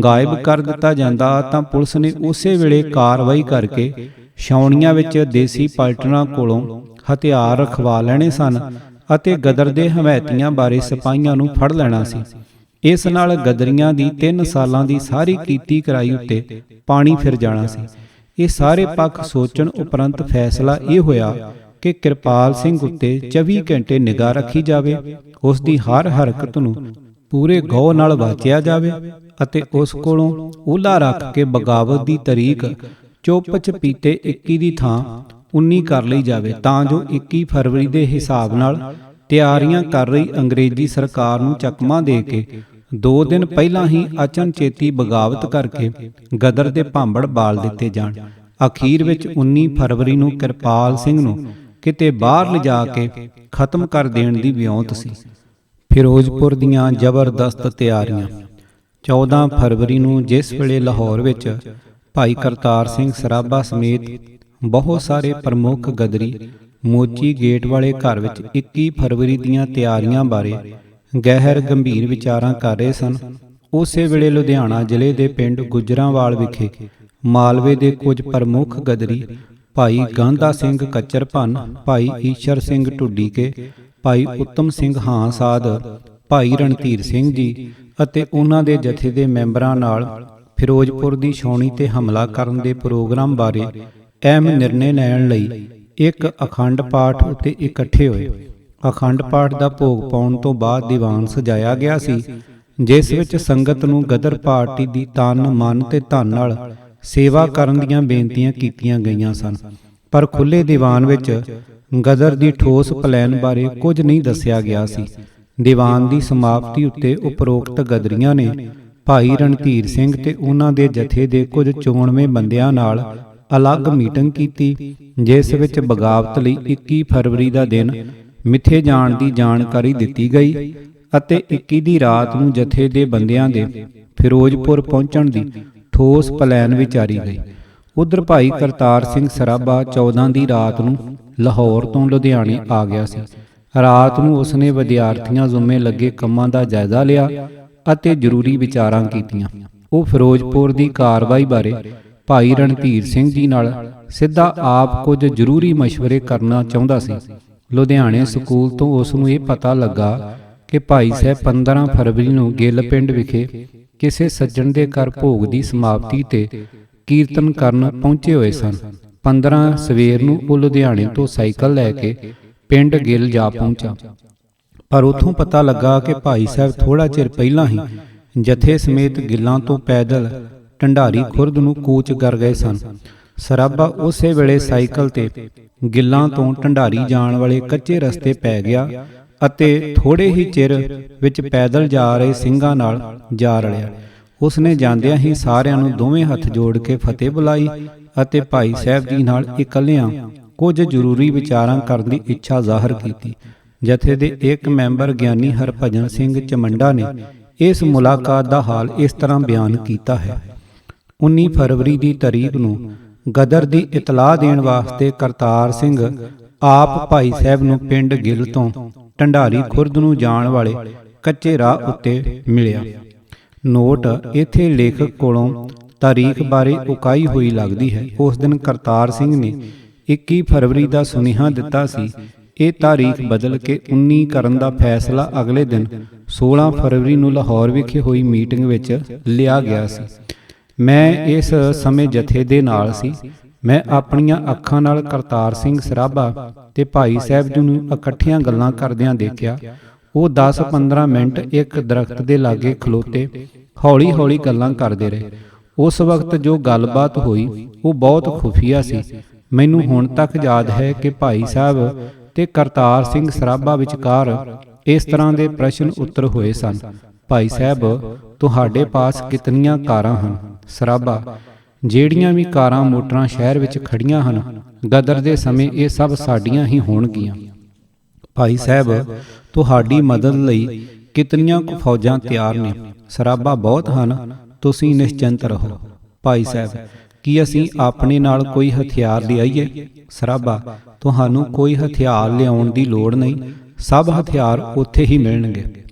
ਗਾਇਬ ਕਰ ਦਿੱਤਾ ਜਾਂਦਾ ਤਾਂ ਪੁਲਿਸ ਨੇ ਉਸੇ ਵੇਲੇ ਕਾਰਵਾਈ ਕਰਕੇ ਛਾਉਣੀਆਂ ਵਿੱਚ ਦੇਸੀ ਪਲਟਨਾਂ ਕੋਲੋਂ ਹਥਿਆਰ ਰਖਵਾ ਲੈਣੇ ਸਨ ਅਤੇ ਗਦਰ ਦੇ ਹਮੈਤੀਆਂ ਬਾਰੇ ਸਿਪਾਹੀਆਂ ਨੂੰ ਫੜ ਲੈਣਾ ਸੀ। ਇਸ ਨਾਲ ਗਦਰੀਆਂ ਦੀ 3 ਸਾਲਾਂ ਦੀ ਸਾਰੀ ਕੀਤੀ ਕਰਾਈ ਉੱਤੇ ਪਾਣੀ ਫਿਰ ਜਾਣਾ ਸੀ। ਇਹ ਸਾਰੇ ਪੱਖ ਸੋਚਣ ਉਪਰੰਤ ਫੈਸਲਾ ਇਹ ਹੋਇਆ ਕਿ ਕਿਰਪਾਲ ਸਿੰਘ ਉੱਤੇ 24 ਘੰਟੇ ਨਿਗਾਹ ਰੱਖੀ ਜਾਵੇ, ਉਸ ਦੀ ਹਰ ਹਰਕਤ ਨੂੰ ਪੂਰੇ ਗੌਰ ਨਾਲ ਵਾਚਿਆ ਜਾਵੇ ਅਤੇ ਉਸ ਕੋਲੋਂ ਓਹਲਾ ਰੱਖ ਕੇ ਬਗਾਵਤ ਦੀ ਤਾਰੀਖ ਚੁੱਪ ਚਪੀਤੇ 21 ਦੀ ਥਾਂ 19 ਕਰ ਲਈ ਜਾਵੇ, ਤਾਂ ਜੋ 21 ਫਰਵਰੀ ਦੇ ਹਿਸਾਬ ਨਾਲ ਤਿਆਰੀਆਂ ਕਰ ਰਹੀ ਅੰਗਰੇਜ਼ੀ ਸਰਕਾਰ ਨੂੰ ਚਕਮਾ ਦੇ ਕੇ 2 ਦਿਨ ਪਹਿਲਾਂ ਹੀ ਅਚਨਚੇਤੀ ਬਗਾਵਤ ਕਰਕੇ ਗਦਰ ਦੇ ਭਾਂਬੜ ਬਾਲ ਦਿੱਤੇ ਜਾਣ। ਅਖੀਰ ਵਿੱਚ 19 ਫਰਵਰੀ ਨੂੰ ਕਿਰਪਾਲ ਸਿੰਘ ਨੂੰ ਕਿਤੇ ਬਾਹਰ ਲਿਜਾ ਕੇ ਖਤਮ ਕਰ ਦੇਣ ਦੀ ਵਿਉਂਤ ਸੀ। ਫਿਰੋਜ਼ਪੁਰ ਦੀਆਂ ਜ਼ਬਰਦਸਤ ਤਿਆਰੀਆਂ। 14 ਫਰਵਰੀ ਨੂੰ ਜਿਸ ਵੇਲੇ ਲਾਹੌਰ ਵਿੱਚ ਭਾਈ ਕਰਤਾਰ ਸਿੰਘ ਸਰਾਭਾ ਸਮੇਤ ਬਹੁਤ ਸਾਰੇ ਪ੍ਰਮੁੱਖ ਗਦਰੀ ਮੋਚੀ ਗੇਟ ਵਾਲੇ ਘਰ ਵਿੱਚ 21 ਫਰਵਰੀ ਦੀਆਂ ਤਿਆਰੀਆਂ ਬਾਰੇ ਗਹਿਰ ਗੰਭੀਰ ਵਿਚਾਰਾਂ ਕਰ ਰਹੇ ਸਨ, ਉਸੇ ਵੇਲੇ ਲੁਧਿਆਣਾ ਜ਼ਿਲ੍ਹੇ ਦੇ ਪਿੰਡ ਗੁਜਰਾਂਵਾਲ ਵਿਖੇ ਮਾਲਵੇ ਦੇ ਕੁਝ ਪ੍ਰਮੁੱਖ ਗਦਰੀ ਭਾਈ ਗਾਂਧਾ ਸਿੰਘ ਕੱਚਰਭੰਨ, ਭਾਈ ਈਸ਼ਰ ਸਿੰਘ ਢੁੱਡੀਕੇ, ਭਾਈ ਉੱਤਮ ਸਿੰਘ ਹਾਂਸਾਦ, ਭਾਈ ਰਣਧੀਰ ਸਿੰਘ ਜੀ ਅਤੇ ਉਹਨਾਂ ਦੇ ਜਥੇ ਦੇ ਮੈਂਬਰਾਂ ਨਾਲ ਫਿਰੋਜ਼ਪੁਰ ਦੀ ਛਾਉਣੀ ਤੇ ਹਮਲਾ ਕਰਨ ਦੇ ਪ੍ਰੋਗਰਾਮ ਬਾਰੇ ਅਹਿਮ ਨਿਰਣੇ ਲੈਣ ਲਈ ਇੱਕ ਅਖੰਡ ਪਾਠ ਉੱਤੇ ਇਕੱਠੇ ਹੋਏ। ਅਖੰਡ ਪਾਠ ਦਾ ਭੋਗ ਪਾਉਣ ਤੋਂ ਬਾਅਦ ਦੀਵਾਨ ਸਜਾਇਆ ਗਿਆ ਸੀ, ਜਿਸ ਵਿੱਚ ਸੰਗਤ ਨੂੰ ਗਦਰ ਪਾਰਟੀ ਦੀ ਤਨ ਮਨ ਤੇ ਧਨ ਨਾਲ ਸੇਵਾ ਕਰਨ ਦੀਆਂ ਬੇਨਤੀਆਂ ਕੀਤੀਆਂ ਗਈਆਂ ਸਨ, ਪਰ ਖੁੱਲ੍ਹੇ ਦੀਵਾਨ ਵਿੱਚ ਗਦਰ ਦੀ ਠੋਸ ਪਲਾਨ ਬਾਰੇ ਕੁਝ ਨਹੀਂ ਦੱਸਿਆ ਗਿਆ ਸੀ। ਦੀਵਾਨ ਦੀ ਸਮਾਪਤੀ ਉੱਤੇ ਉਪਰੋਕਤ ਗਦਰੀਆਂ ਨੇ ਭਾਈ ਰਣਧੀਰ ਸਿੰਘ ਤੇ ਉਹਨਾਂ ਦੇ ਜਥੇ ਦੇ ਕੁਝ ਚੋਣਵੇਂ ਬੰਦਿਆਂ ਨਾਲ ਅਲੱਗ ਮੀਟਿੰਗ ਕੀਤੀ, ਜਿਸ ਵਿੱਚ ਬਗਾਵਤ ਲਈ 21 ਫਰਵਰੀ ਦਾ ਦਿਨ ਮਿੱਥੇ ਜਾਣ ਦੀ ਜਾਣਕਾਰੀ ਦਿੱਤੀ ਗਈ ਅਤੇ 21 ਦੀ ਰਾਤ ਨੂੰ ਜਥੇ ਦੇ ਬੰਦਿਆਂ ਦੇ ਫਿਰੋਜ਼ਪੁਰ ਪਹੁੰਚਣ ਦੀ ਠੋਸ ਪਲਾਨ ਵਿਚਾਰੀ ਗਈ। ਉਧਰ ਭਾਈ ਕਰਤਾਰ ਸਿੰਘ ਸਰਾਭਾ 14 ਦੀ ਰਾਤ ਨੂੰ ਲਾਹੌਰ ਤੋਂ ਲੁਧਿਆਣੇ ਆ ਗਿਆ ਸੀ। ਰਾਤ ਨੂੰ ਉਸਨੇ ਵਿਦਿਆਰਥੀਆਂ ਜ਼ੁੰਮੇ ਲੱਗੇ ਕੰਮਾਂ ਦਾ ਜਾਇਜ਼ਾ ਲਿਆ ਅਤੇ ਜ਼ਰੂਰੀ ਵਿਚਾਰਾਂ ਕੀਤੀਆਂ। ਉਹ ਫਿਰੋਜ਼ਪੁਰ ਦੀ ਕਾਰਵਾਈ ਬਾਰੇ ਭਾਈ ਰਣਧੀਰ ਸਿੰਘ ਜੀ ਨਾਲ ਸਿੱਧਾ ਆਪ ਕੁਝ ਜ਼ਰੂਰੀ ਮਸ਼ਵਰੇ ਕਰਨਾ ਚਾਹੁੰਦਾ ਸੀ। ਲੁਧਿਆਣੇ ਸਕੂਲ ਤੋਂ ਉਸ ਨੂੰ ਇਹ ਪਤਾ ਲੱਗਾ ਕਿ ਭਾਈ ਸਾਹਿਬ 15 ਫਰਵਰੀ ਨੂੰ ਗਿੱਲ ਪਿੰਡ ਵਿਖੇ ਕਿਸੇ ਸੱਜਣ ਦੇ ਘਰ ਭੋਗ ਦੀ ਸਮਾਪਤੀ ਤੇ ਕੀਰਤਨ ਕਰਨ ਪਹੁੰਚੇ ਹੋਏ ਸਨ। 15 ਸਵੇਰ ਨੂੰ ਉਹ ਲੁਧਿਆਣੇ ਤੋਂ ਸਾਈਕਲ ਲੈ ਕੇ ਪਿੰਡ ਗਿੱਲ ਜਾ ਪਹੁੰਚਾ, ਪਰ ਉੱਥੋਂ ਪਤਾ ਲੱਗਾ ਕਿ ਭਾਈ ਸਾਹਿਬ ਥੋੜਾ ਚਿਰ ਪਹਿਲਾਂ ਹੀ ਜਥੇ ਸਮੇਤ ਗਿੱਲਾਂ ਤੋਂ ਪੈਦਲ ਢੰਡਾਰੀ ਖੁਰਦ ਨੂੰ ਕੂਚ ਕਰ ਗਏ ਸਨ। ਸਰਾਭਾ ਉਸੇ ਵੇਲੇ ਸਾਈਕਲ ਤੇ ਗਿੱਲਾਂ ਤੋਂ ਢੰਡਾਰੀ ਜਾਣ ਵਾਲੇ ਕੱਚੇ ਰਸਤੇ ਪੈ ਗਿਆ ਅਤੇ ਥੋੜੇ ਹੀ ਚਿਰ ਵਿੱਚ ਪੈਦਲ ਜਾ ਰਹੇ ਸਿੰਘਾਂ ਨਾਲ ਜਾ ਰਲਿਆ। ਉਸਨੇ ਜਾਂਦਿਆਂ ਹੀ ਸਾਰਿਆਂ ਨੂੰ ਦੋਵੇਂ ਹੱਥ ਜੋੜ ਕੇ ਫਤਿਹ ਬੁਲਾਈ ਅਤੇ ਭਾਈ ਸਾਹਿਬ ਜੀ ਨਾਲ ਇਕੱਲਿਆਂ ਕੁਝ ਜ਼ਰੂਰੀ ਵਿਚਾਰਾਂ ਕਰਨ ਦੀ ਇੱਛਾ ਜ਼ਾਹਰ ਕੀਤੀ। ਜਥੇ ਦੇ ਇੱਕ ਮੈਂਬਰ ਗਿਆਨੀ ਹਰਭਜਨ ਸਿੰਘ ਚਮੰਡਾ ਨੇ ਇਸ ਮੁਲਾਕਾਤ ਦਾ ਹਾਲ ਇਸ ਤਰ੍ਹਾਂ ਬਿਆਨ ਕੀਤਾ ਹੈ। 19 ਫਰਵਰੀ ਦੀ ਤਾਰੀਖ ਨੂੰ ਗਦਰ ਦੀ ਇਤਲਾਹ ਦੇਣ ਵਾਸਤੇ ਕਰਤਾਰ ਸਿੰਘ ਆਪ ਭਾਈ ਸਾਹਿਬ ਨੂੰ ਪਿੰਡ ਗਿੱਲ ਤੋਂ ਢੰਡਾਰੀ ਖੁਰਦ ਨੂੰ ਜਾਣ ਵਾਲੇ ਕੱਚੇ ਰਾਹ ਉੱਤੇ ਮਿਲਿਆ। ਨੋਟ ਇੱਥੇ ਲੇਖਕ ਕੋਲੋਂ ਤਾਰੀਖ ਬਾਰੇ ਉਕਾਈ ਹੋਈ ਲੱਗਦੀ ਹੈ। ਉਸ ਦਿਨ ਕਰਤਾਰ ਸਿੰਘ ਨੇ 21 ਫਰਵਰੀ ਦਾ ਸੁਨੇਹਾ ਦਿੱਤਾ ਸੀ। ਇਹ ਤਾਰੀਖ ਬਦਲ ਕੇ 19 ਕਰਨ ਦਾ ਫੈਸਲਾ ਅਗਲੇ ਦਿਨ 16 ਫਰਵਰੀ ਨੂੰ ਲਾਹੌਰ ਵਿਖੇ ਹੋਈ ਮੀਟਿੰਗ ਵਿੱਚ ਲਿਆ ਗਿਆ ਸੀ। ਮੈਂ ਇਸ ਸਮੇਂ ਜਥੇ ਦੇ ਨਾਲ ਸੀ। ਮੈਂ ਆਪਣੀਆਂ ਅੱਖਾਂ ਨਾਲ ਕਰਤਾਰ ਸਿੰਘ ਸਰਾਭਾ ਤੇ ਭਾਈ ਸਾਹਿਬ ਜੀ ਨੂੰ ਇਕੱਠੀਆਂ ਗੱਲਾਂ ਕਰਦਿਆਂ ਦੇਖਿਆ। ਉਹ 10-15 ਮਿੰਟ ਇੱਕ ਦਰਖਤ ਦੇ ਲਾਗੇ ਖਲੋਤੇ ਹੌਲੀ-ਹੌਲੀ ਗੱਲਾਂ ਕਰਦੇ ਰਹੇ। ਉਸ ਵਕਤ ਜੋ ਗੱਲਬਾਤ ਹੋਈ ਉਹ ਬਹੁਤ ਖੁਫੀਆ ਸੀ। ਮੈਨੂੰ ਹੁਣ ਤੱਕ ਯਾਦ ਹੈ ਕਿ ਭਾਈ ਸਾਹਿਬ ਤੇ ਕਰਤਾਰ ਸਿੰਘ ਸਰਾਭਾ ਵਿਚਕਾਰ ਇਸ ਤਰ੍ਹਾਂ ਦੇ ਪ੍ਰਸ਼ਨ ਉੱਤਰ ਹੋਏ ਸਨ। ਭਾਈ ਸਾਹਿਬ, ਤੁਹਾਡੇ ਪਾਸ ਕਿਤਨੀਆਂ ਕਾਰਾਂ ਹਨ? ਸਰਾਭਾ, ਜਿਹੜੀਆਂ ਵੀ ਕਾਰਾਂ ਮੋਟਰਾਂ ਸ਼ਹਿਰ ਵਿੱਚ ਖੜੀਆਂ ਹਨ, ਗਦਰ ਦੇ ਸਮੇਂ ਇਹ ਸਭ ਸਾਡੀਆਂ ਹੀ ਹੋਣਗੀਆਂ। ਭਾਈ ਸਾਹਿਬ, ਤੁਹਾਡੀ ਮਦਦ ਲਈ ਕਿਤਨੀਆਂ ਕੁ ਫੌਜਾਂ ਤਿਆਰ ਨੇ? ਸਰਾਭਾ, ਬਹੁਤ ਹਨ, ਤੁਸੀਂ ਨਿਸ਼ਚਿੰਤ ਰਹੋ। ਭਾਈ ਸਾਹਿਬ, ਕੀ ਅਸੀਂ ਆਪਣੇ ਨਾਲ ਕੋਈ ਹਥਿਆਰ ਲਿਆਈਏ? ਸਰਾਭਾ, ਤੁਹਾਨੂੰ ਕੋਈ ਹਥਿਆਰ ਲਿਆਉਣ ਦੀ ਲੋੜ ਨਹੀਂ, ਸਭ ਹਥਿਆਰ ਉੱਥੇ ਹੀ ਮਿਲਣਗੇ।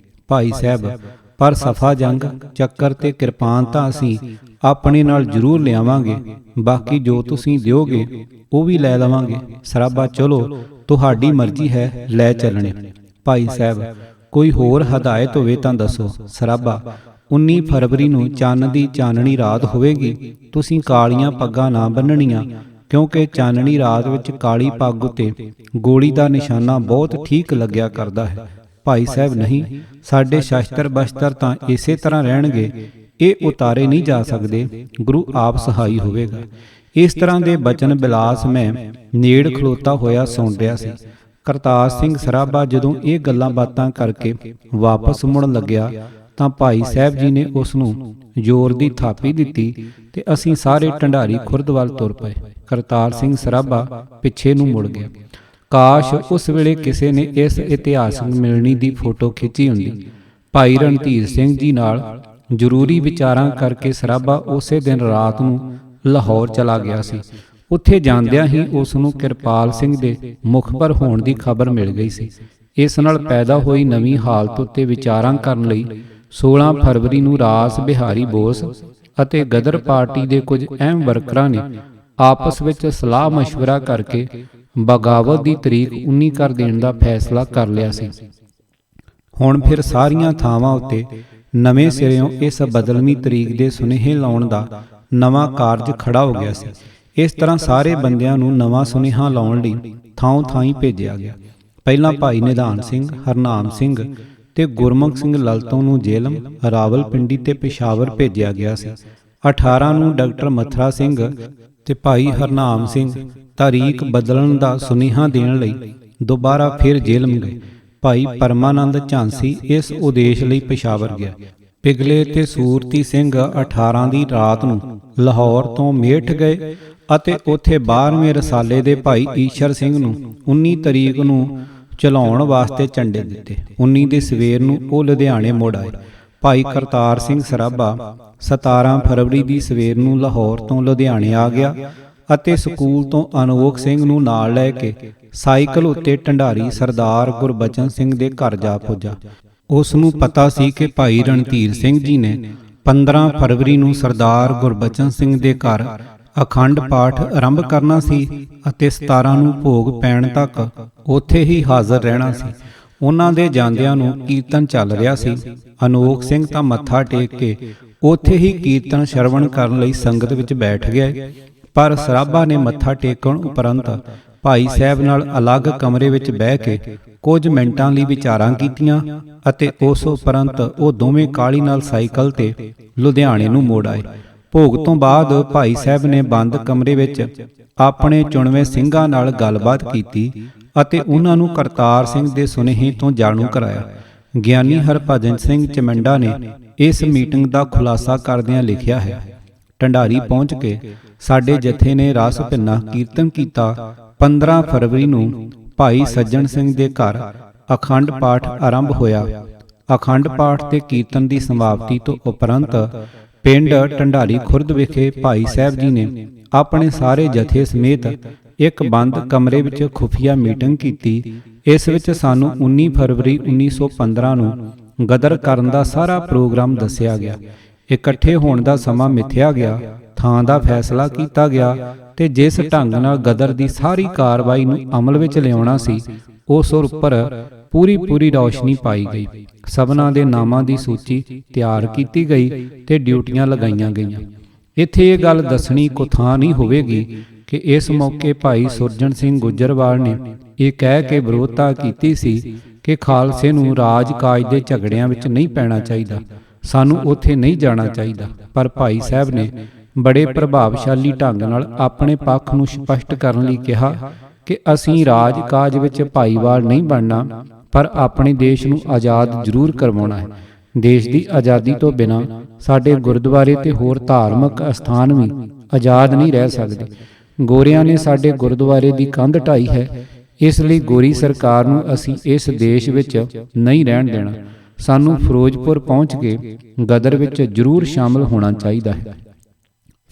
ਭਾਈ ਸਾਹਿਬ, ਪਰ ਸਫਾ ਜੰਗ, ਚੱਕਰ ਤੇ ਕਿਰਪਾਨ ਤਾਂ ਅਸੀਂ ਆਪਣੇ ਨਾਲ ਜ਼ਰੂਰ ਲਿਆਵਾਂਗੇ, ਬਾਕੀ ਜੋ ਤੁਸੀਂ ਦਿਓਗੇ ਉਹ ਵੀ ਲੈ ਲਵਾਂਗੇ। ਸਰਾਭਾ, ਚਲੋ ਤੁਹਾਡੀ ਮਰਜ਼ੀ ਹੈ, ਲੈ ਚੱਲਣੇ। ਭਾਈ ਸਾਹਿਬ, ਕੋਈ ਹੋਰ ਹਦਾਇਤ ਹੋਵੇ ਤਾਂ ਦੱਸੋ। ਸਰਾਭਾ, 19 ਫਰਵਰੀ ਨੂੰ ਚੰਨ ਦੀ ਚਾਨਣੀ ਰਾਤ ਹੋਵੇਗੀ। ਤੁਸੀਂ ਕਾਲੀਆਂ ਪੱਗਾਂ ਨਾ ਬੰਨਣੀਆਂ, ਕਿਉਂਕਿ ਚਾਨਣੀ ਰਾਤ ਵਿੱਚ ਕਾਲੀ ਪੱਗ ਉੱਤੇ ਗੋਲੀ ਦਾ ਨਿਸ਼ਾਨਾ ਬਹੁਤ ਠੀਕ ਲੱਗਿਆ ਕਰਦਾ ਹੈ। ਭਾਈ ਸਾਹਿਬ, ਨਹੀਂ, ਸਾਡੇ ਸ਼ਸਤਰ ਬਸਤਰ ਤਾਂ ਇਸੇ ਤਰ੍ਹਾਂ ਰਹਿਣਗੇ, ਇਹ ਉਤਾਰੇ ਨਹੀਂ ਜਾ ਸਕਦੇ, ਗੁਰੂ ਆਪ ਸਹਾਈ ਹੋਵੇਗਾ। ਇਸ ਤਰ੍ਹਾਂ ਦੇ ਬਚਨ ਬਿਲਾਸ ਮੈਂ ਨੇੜ ਖਲੋਤਾ ਹੋਇਆ ਸੁਣ ਰਿਹਾ ਸੀ। ਕਰਤਾਰ ਸਿੰਘ ਸਰਾਭਾ ਜਦੋਂ ਇਹ ਗੱਲਾਂ ਬਾਤਾਂ ਕਰਕੇ ਵਾਪਸ ਮੁੜਨ ਲੱਗਿਆ ਤਾਂ ਭਾਈ ਸਾਹਿਬ ਜੀ ਨੇ ਉਸ ਨੂੰ ਜ਼ੋਰ ਦੀ ਥਾਪੀ ਦਿੱਤੀ ਤੇ ਅਸੀਂ ਸਾਰੇ ਢੰਡਾਰੀ ਖੁਰਦ ਵੱਲ ਤੁਰ ਪਏ। ਕਰਤਾਰ ਸਿੰਘ ਸਰਾਭਾ ਪਿੱਛੇ ਨੂੰ ਮੁੜ ਗਿਆ। ਕਾਸ਼ ਉਸ ਵੇਲੇ ਕਿਸੇ ਨੇ ਇਸ ਇਤਿਹਾਸਕ ਮਿਲਣੀ ਦੀ ਫੋਟੋ ਖਿੱਚੀ ਹੁੰਦੀ। ਭਾਈ ਰਣਧੀਰ ਸਿੰਘ ਜੀ ਨਾਲ ਜ਼ਰੂਰੀ ਵਿਚਾਰਾਂ ਕਰਕੇ ਸਰਾਭਾ ਉਸੇ ਦਿਨ ਰਾਤ ਨੂੰ ਲਾਹੌਰ ਚਲਾ ਗਿਆ ਸੀ। ਉੱਥੇ ਜਾਂਦਿਆਂ ਹੀ ਉਸ ਨੂੰ ਕਿਰਪਾਲ ਸਿੰਘ ਦੇ ਮੁਖਬਰ ਹੋਣ ਦੀ ਖਬਰ ਮਿਲ ਗਈ ਸੀ। ਇਸ ਨਾਲ ਪੈਦਾ ਹੋਈ ਨਵੀਂ ਹਾਲਤ ਉੱਤੇ ਵਿਚਾਰਾਂ ਕਰਨ ਲਈ 16 ਫਰਵਰੀ ਨੂੰ ਰਾਸ ਬਿਹਾਰੀ ਬੋਸ ਅਤੇ ਗਦਰ ਪਾਰਟੀ ਦੇ ਕੁਝ ਅਹਿਮ ਵਰਕਰਾਂ ਨੇ ਆਪਸ ਵਿੱਚ ਸਲਾਹ ਮਸ਼ਵਰਾ ਕਰਕੇ ਬਗਾਵਤ ਦੀ ਤਰੀਕ 19 ਕਰ ਦੇਣ ਦਾ ਫੈਸਲਾ ਕਰ ਲਿਆ ਸੀ। ਹੁਣ ਫਿਰ ਸਾਰੀਆਂ ਥਾਵਾਂ ਉੱਤੇ ਨਵੇਂ ਸਿਰਿਓਂ ਇਸ ਬਦਲਵੀਂ ਤਰੀਕ ਦੇ ਸੁਨੇਹੇ ਲਾਉਣ ਦਾ ਨਵਾਂ ਕਾਰਜ ਖੜਾ ਹੋ ਗਿਆ ਸੀ। ਇਸ ਤਰ੍ਹਾਂ ਸਾਰੇ ਬੰਦਿਆਂ ਨੂੰ ਨਵਾਂ ਸੁਨੇਹਾ ਲਾਉਣ ਲਈ ਥਾਂ-ਥਾਈਂ ਭੇਜਿਆ ਗਿਆ। ਪਹਿਲਾਂ ਭਾਈ ਨਿਧਾਨ ਸਿੰਘ, ਹਰਨਾਮ ਸਿੰਘ ਤੇ ਗੁਰਮੁਖ ਸਿੰਘ ਲਲਤੋਂ ਨੂੰ ਜੇਲਮ, ਰਾਵਲਪਿੰਡੀ ਤੇ ਪਿਸ਼ਾਵਰ ਭੇਜਿਆ ਗਿਆ ਸੀ। 18 ਨੂੰ ਡਾਕਟਰ ਮਥਰਾ ਸਿੰਘ ਤੇ ਭਾਈ ਹਰਨਾਮ ਸਿੰਘ ਤਾਰੀਖ ਬਦਲਣ ਦਾ ਸੁਨੇਹਾ ਦੇਣ ਲਈ ਦੁਬਾਰਾ ਫਿਰ ਜੇਲਮ ਗਏ। ਭਾਈ ਪਰਮਾਨੰਦ ਝਾਂਸੀ ਇਸ ਉਦੇਸ਼ ਲਈ ਪਿਸ਼ਾਵਰ ਗਿਆ। ਪਿਗਲੇ ਤੇ ਸੂਰਤੀ ਸਿੰਘ 18 ਦੀ ਰਾਤ ਨੂੰ ਲਾਹੌਰ ਤੋਂ ਮੇਠ ਗਏ ਅਤੇ ਉੱਥੇ 12ਵੇਂ ਰਸਾਲੇ ਦੇ ਭਾਈ ਈਸ਼ਰ ਸਿੰਘ ਨੂੰ 19 ਤਰੀਕ ਨੂੰ ਚਲਾਉਣ ਵਾਸਤੇ ਝੰਡੇ ਦਿੱਤੇ। 19 ਦੀ ਸਵੇਰ ਨੂੰ ਉਹ ਲੁਧਿਆਣੇ ਮੁੜ ਆਏ। ਭਾਈ ਕਰਤਾਰ ਸਿੰਘ ਸਰਾਭਾ 17 ਫਰਵਰੀ ਦੀ ਸਵੇਰ ਨੂੰ ਲਾਹੌਰ ਤੋਂ ਲੁਧਿਆਣੇ ਆ ਗਿਆ ਅਤੇ ਸਕੂਲ ਤੋਂ ਅਨੋਖ ਸਿੰਘ ਨੂੰ ਨਾਲ ਲੈ ਕੇ ਸਾਈਕਲ ਉੱਤੇ ਢੰਡਾਰੀ ਸਰਦਾਰ ਗੁਰਬਚਨ ਸਿੰਘ ਦੇ ਘਰ ਜਾ ਪੁੱਜਾ। ਉਸ ਨੂੰ ਪਤਾ ਸੀ ਕਿ ਭਾਈ ਰਣਧੀਰ ਸਿੰਘ ਜੀ ਨੇ 15 ਫਰਵਰੀ ਨੂੰ ਸਰਦਾਰ ਗੁਰਬਚਨ ਸਿੰਘ ਦੇ ਘਰ ਅਖੰਡ ਪਾਠ ਆਰੰਭ ਕਰਨਾ ਸੀ ਅਤੇ 17 ਨੂੰ ਭੋਗ ਪੈਣ ਤੱਕ ਉੱਥੇ ਹੀ ਹਾਜ਼ਰ ਰਹਿਣਾ ਸੀ। ਉਹਨਾਂ ਦੇ ਜਾਂਦਿਆਂ ਨੂੰ ਕੀਰਤਨ ਚੱਲ ਰਿਹਾ ਸੀ। ਅਨੋਖ ਸਿੰਘ ਤਾਂ ਮੱਥਾ ਟੇਕ ਕੇ ਉੱਥੇ ਹੀ ਕੀਰਤਨ ਸ਼ਰਵਣ ਕਰਨ ਲਈ ਸੰਗਤ ਵਿੱਚ ਬੈਠ ਗਏ, ਪਰ ਸਰਾਭਾ ਨੇ ਮੱਥਾ ਟੇਕਣ ਉਪਰੰਤ ਭਾਈ ਸਾਹਿਬ ਨਾਲ ਅਲੱਗ ਕਮਰੇ ਵਿੱਚ ਬਹਿ ਕੇ ਕੁਝ ਮਿੰਟਾਂ ਲਈ ਵਿਚਾਰਾਂ ਕੀਤੀਆਂ ਅਤੇ ਉਸ ਉਪਰੰਤ ਉਹ ਦੋਵੇਂ ਕਾਹਲੀ ਨਾਲ ਸਾਈਕਲ ਤੇ ਲੁਧਿਆਣੇ ਨੂੰ ਮੋੜ ਆਏ। ਭੋਗ ਤੋਂ ਬਾਅਦ ਭਾਈ ਸਾਹਿਬ ਨੇ ਬੰਦ ਕਮਰੇ ਵਿੱਚ ਆਪਣੇ ਚੁਣਵੇਂ ਸਿੰਘਾਂ ਨਾਲ ਗੱਲਬਾਤ ਕੀਤੀ ਅਤੇ ਉਹਨਾਂ ਨੂੰ ਕਰਤਾਰ ਸਿੰਘ ਦੇ ਸੁਨੇਹੇ ਤੋਂ ਜਾਣੂ ਕਰਾਇਆ। ਗਿਆਨੀ ਹਰਭਜਨ ਸਿੰਘ ਚਮੰਡਾ ਨੇ ਇਸ ਮੀਟਿੰਗ ਦਾ ਖੁਲਾਸਾ ਕਰਦਿਆਂ ਲਿਖਿਆ ਹੈ, ਢੰਡਾਰੀ ਪਹੁੰਚ ਕੇ ਸਾਡੇ ਜਥੇ ਨੇ ਰਸ ਭਿੰਨਾ ਕੀਰਤਨ ਕੀਤਾ। 15 ਫਰਵਰੀ ਨੂੰ ਭਾਈ ਸੱਜਣ ਸਿੰਘ ਦੇ ਘਰ ਅਖੰਡ ਪਾਠ ਆਰੰਭ ਹੋਇਆ। ਅਖੰਡ ਪਾਠ ਤੇ ਕੀਰਤਨ ਦੀ ਸਮਾਪਤੀ ਤੋਂ ਉਪਰੰਤ ਪਿੰਡ ਢੰਡਾਰੀ ਖੁਰਦ ਵਿਖੇ ਭਾਈ ਸਾਹਿਬ ਜੀ ਨੇ ਆਪਣੇ ਸਾਰੇ ਜਥੇ ਸਮੇਤ ਇੱਕ ਬੰਦ ਕਮਰੇ ਵਿੱਚ ਖੁਫੀਆ ਮੀਟਿੰਗ ਕੀਤੀ। ਇਸ ਵਿੱਚ ਸਾਨੂੰ 19 ਫਰਵਰੀ 1915 ਨੂੰ ਗਦਰ ਕਰਨ ਦਾ ਸਾਰਾ ਪ੍ਰੋਗਰਾਮ ਦੱਸਿਆ ਗਿਆ। ਇਕੱਠੇ ਹੋਣ ਦਾ ਸਮਾਂ ਮਿਥਿਆ ਗਿਆ, ਥਾਂ ਦਾ ਫੈਸਲਾ ਕੀਤਾ ਗਿਆ ਤੇ ਜਿਸ ਢੰਗ ਨਾਲ ਗਦਰ ਦੀ ਸਾਰੀ ਕਾਰਵਾਈ ਨੂੰ ਅਮਲ ਵਿੱਚ ਲਿਆਉਣਾ ਸੀ ਉਸ ਉੱਪਰ ਪੂਰੀ ਰੌਸ਼ਨੀ ਪਾਈ ਗਈ। ਸਭਨਾਂ ਦੇ ਨਾਮਾਂ ਦੀ ਸੂਚੀ ਤਿਆਰ ਕੀਤੀ ਗਈ ਤੇ ਡਿਊਟੀਆਂ ਲਗਾਈਆਂ ਗਈਆਂ। ਇੱਥੇ ਇਹ ਗੱਲ ਦੱਸਣੀ ਕੋ ਥਾਂ ਨਹੀਂ ਹੋਵੇਗੀ ਕਿ ਇਸ ਮੌਕੇ ਭਾਈ ਸੁਰਜਣ ਸਿੰਘ ਗੁੱਜਰਵਾਲ ਨੇ ਇਹ ਕਹਿ ਕੇ ਵਿਰੋਧਤਾ ਕੀਤੀ ਸੀ ਕਿ ਖਾਲਸੇ ਨੂੰ ਰਾਜ ਕਾਜ ਦੇ ਝਗੜਿਆਂ ਵਿੱਚ ਨਹੀਂ ਪੈਣਾ ਚਾਹੀਦਾ, ਸਾਨੂੰ ਉੱਥੇ ਨਹੀਂ ਜਾਣਾ ਚਾਹੀਦਾ। ਪਰ ਭਾਈ ਸਾਹਿਬ ਨੇ ਬੜੇ ਪ੍ਰਭਾਵਸ਼ਾਲੀ ਢੰਗ ਨਾਲ ਆਪਣੇ ਪੱਖ ਨੂੰ ਸਪਸ਼ਟ ਕਰਨ ਲਈ ਕਿਹਾ ਕਿ ਅਸੀਂ ਰਾਜ ਕਾਜ ਵਿੱਚ ਭਾਈਵਾਲ ਨਹੀਂ ਬਣਨਾ, ਪਰ ਆਪਣੇ ਦੇਸ਼ ਨੂੰ ਆਜ਼ਾਦ ਜ਼ਰੂਰ ਕਰਵਾਉਣਾ ਹੈ। ਦੇਸ਼ ਦੀ ਆਜ਼ਾਦੀ ਤੋਂ ਬਿਨਾਂ ਸਾਡੇ ਗੁਰਦੁਆਰੇ ਤੇ ਹੋਰ ਧਾਰਮਿਕ ਅਸਥਾਨ ਵੀ ਆਜ਼ਾਦ ਨਹੀਂ ਰਹਿ ਸਕਦੇ। ਗੋਰਿਆਂ ਨੇ ਸਾਡੇ ਗੁਰਦੁਆਰੇ ਦੀ ਕੰਧ ਢਾਈ ਹੈ, ਇਸ ਲਈ ਗੋਰੀ ਸਰਕਾਰ ਨੂੰ ਅਸੀਂ ਇਸ ਦੇਸ਼ ਵਿੱਚ ਨਹੀਂ ਰਹਿਣ ਦੇਣਾ। ਸਾਨੂੰ ਫਿਰੋਜ਼ਪੁਰ ਪਹੁੰਚ ਕੇ ਗਦਰ ਵਿੱਚ ਜ਼ਰੂਰ ਸ਼ਾਮਲ ਹੋਣਾ ਚਾਹੀਦਾ ਹੈ।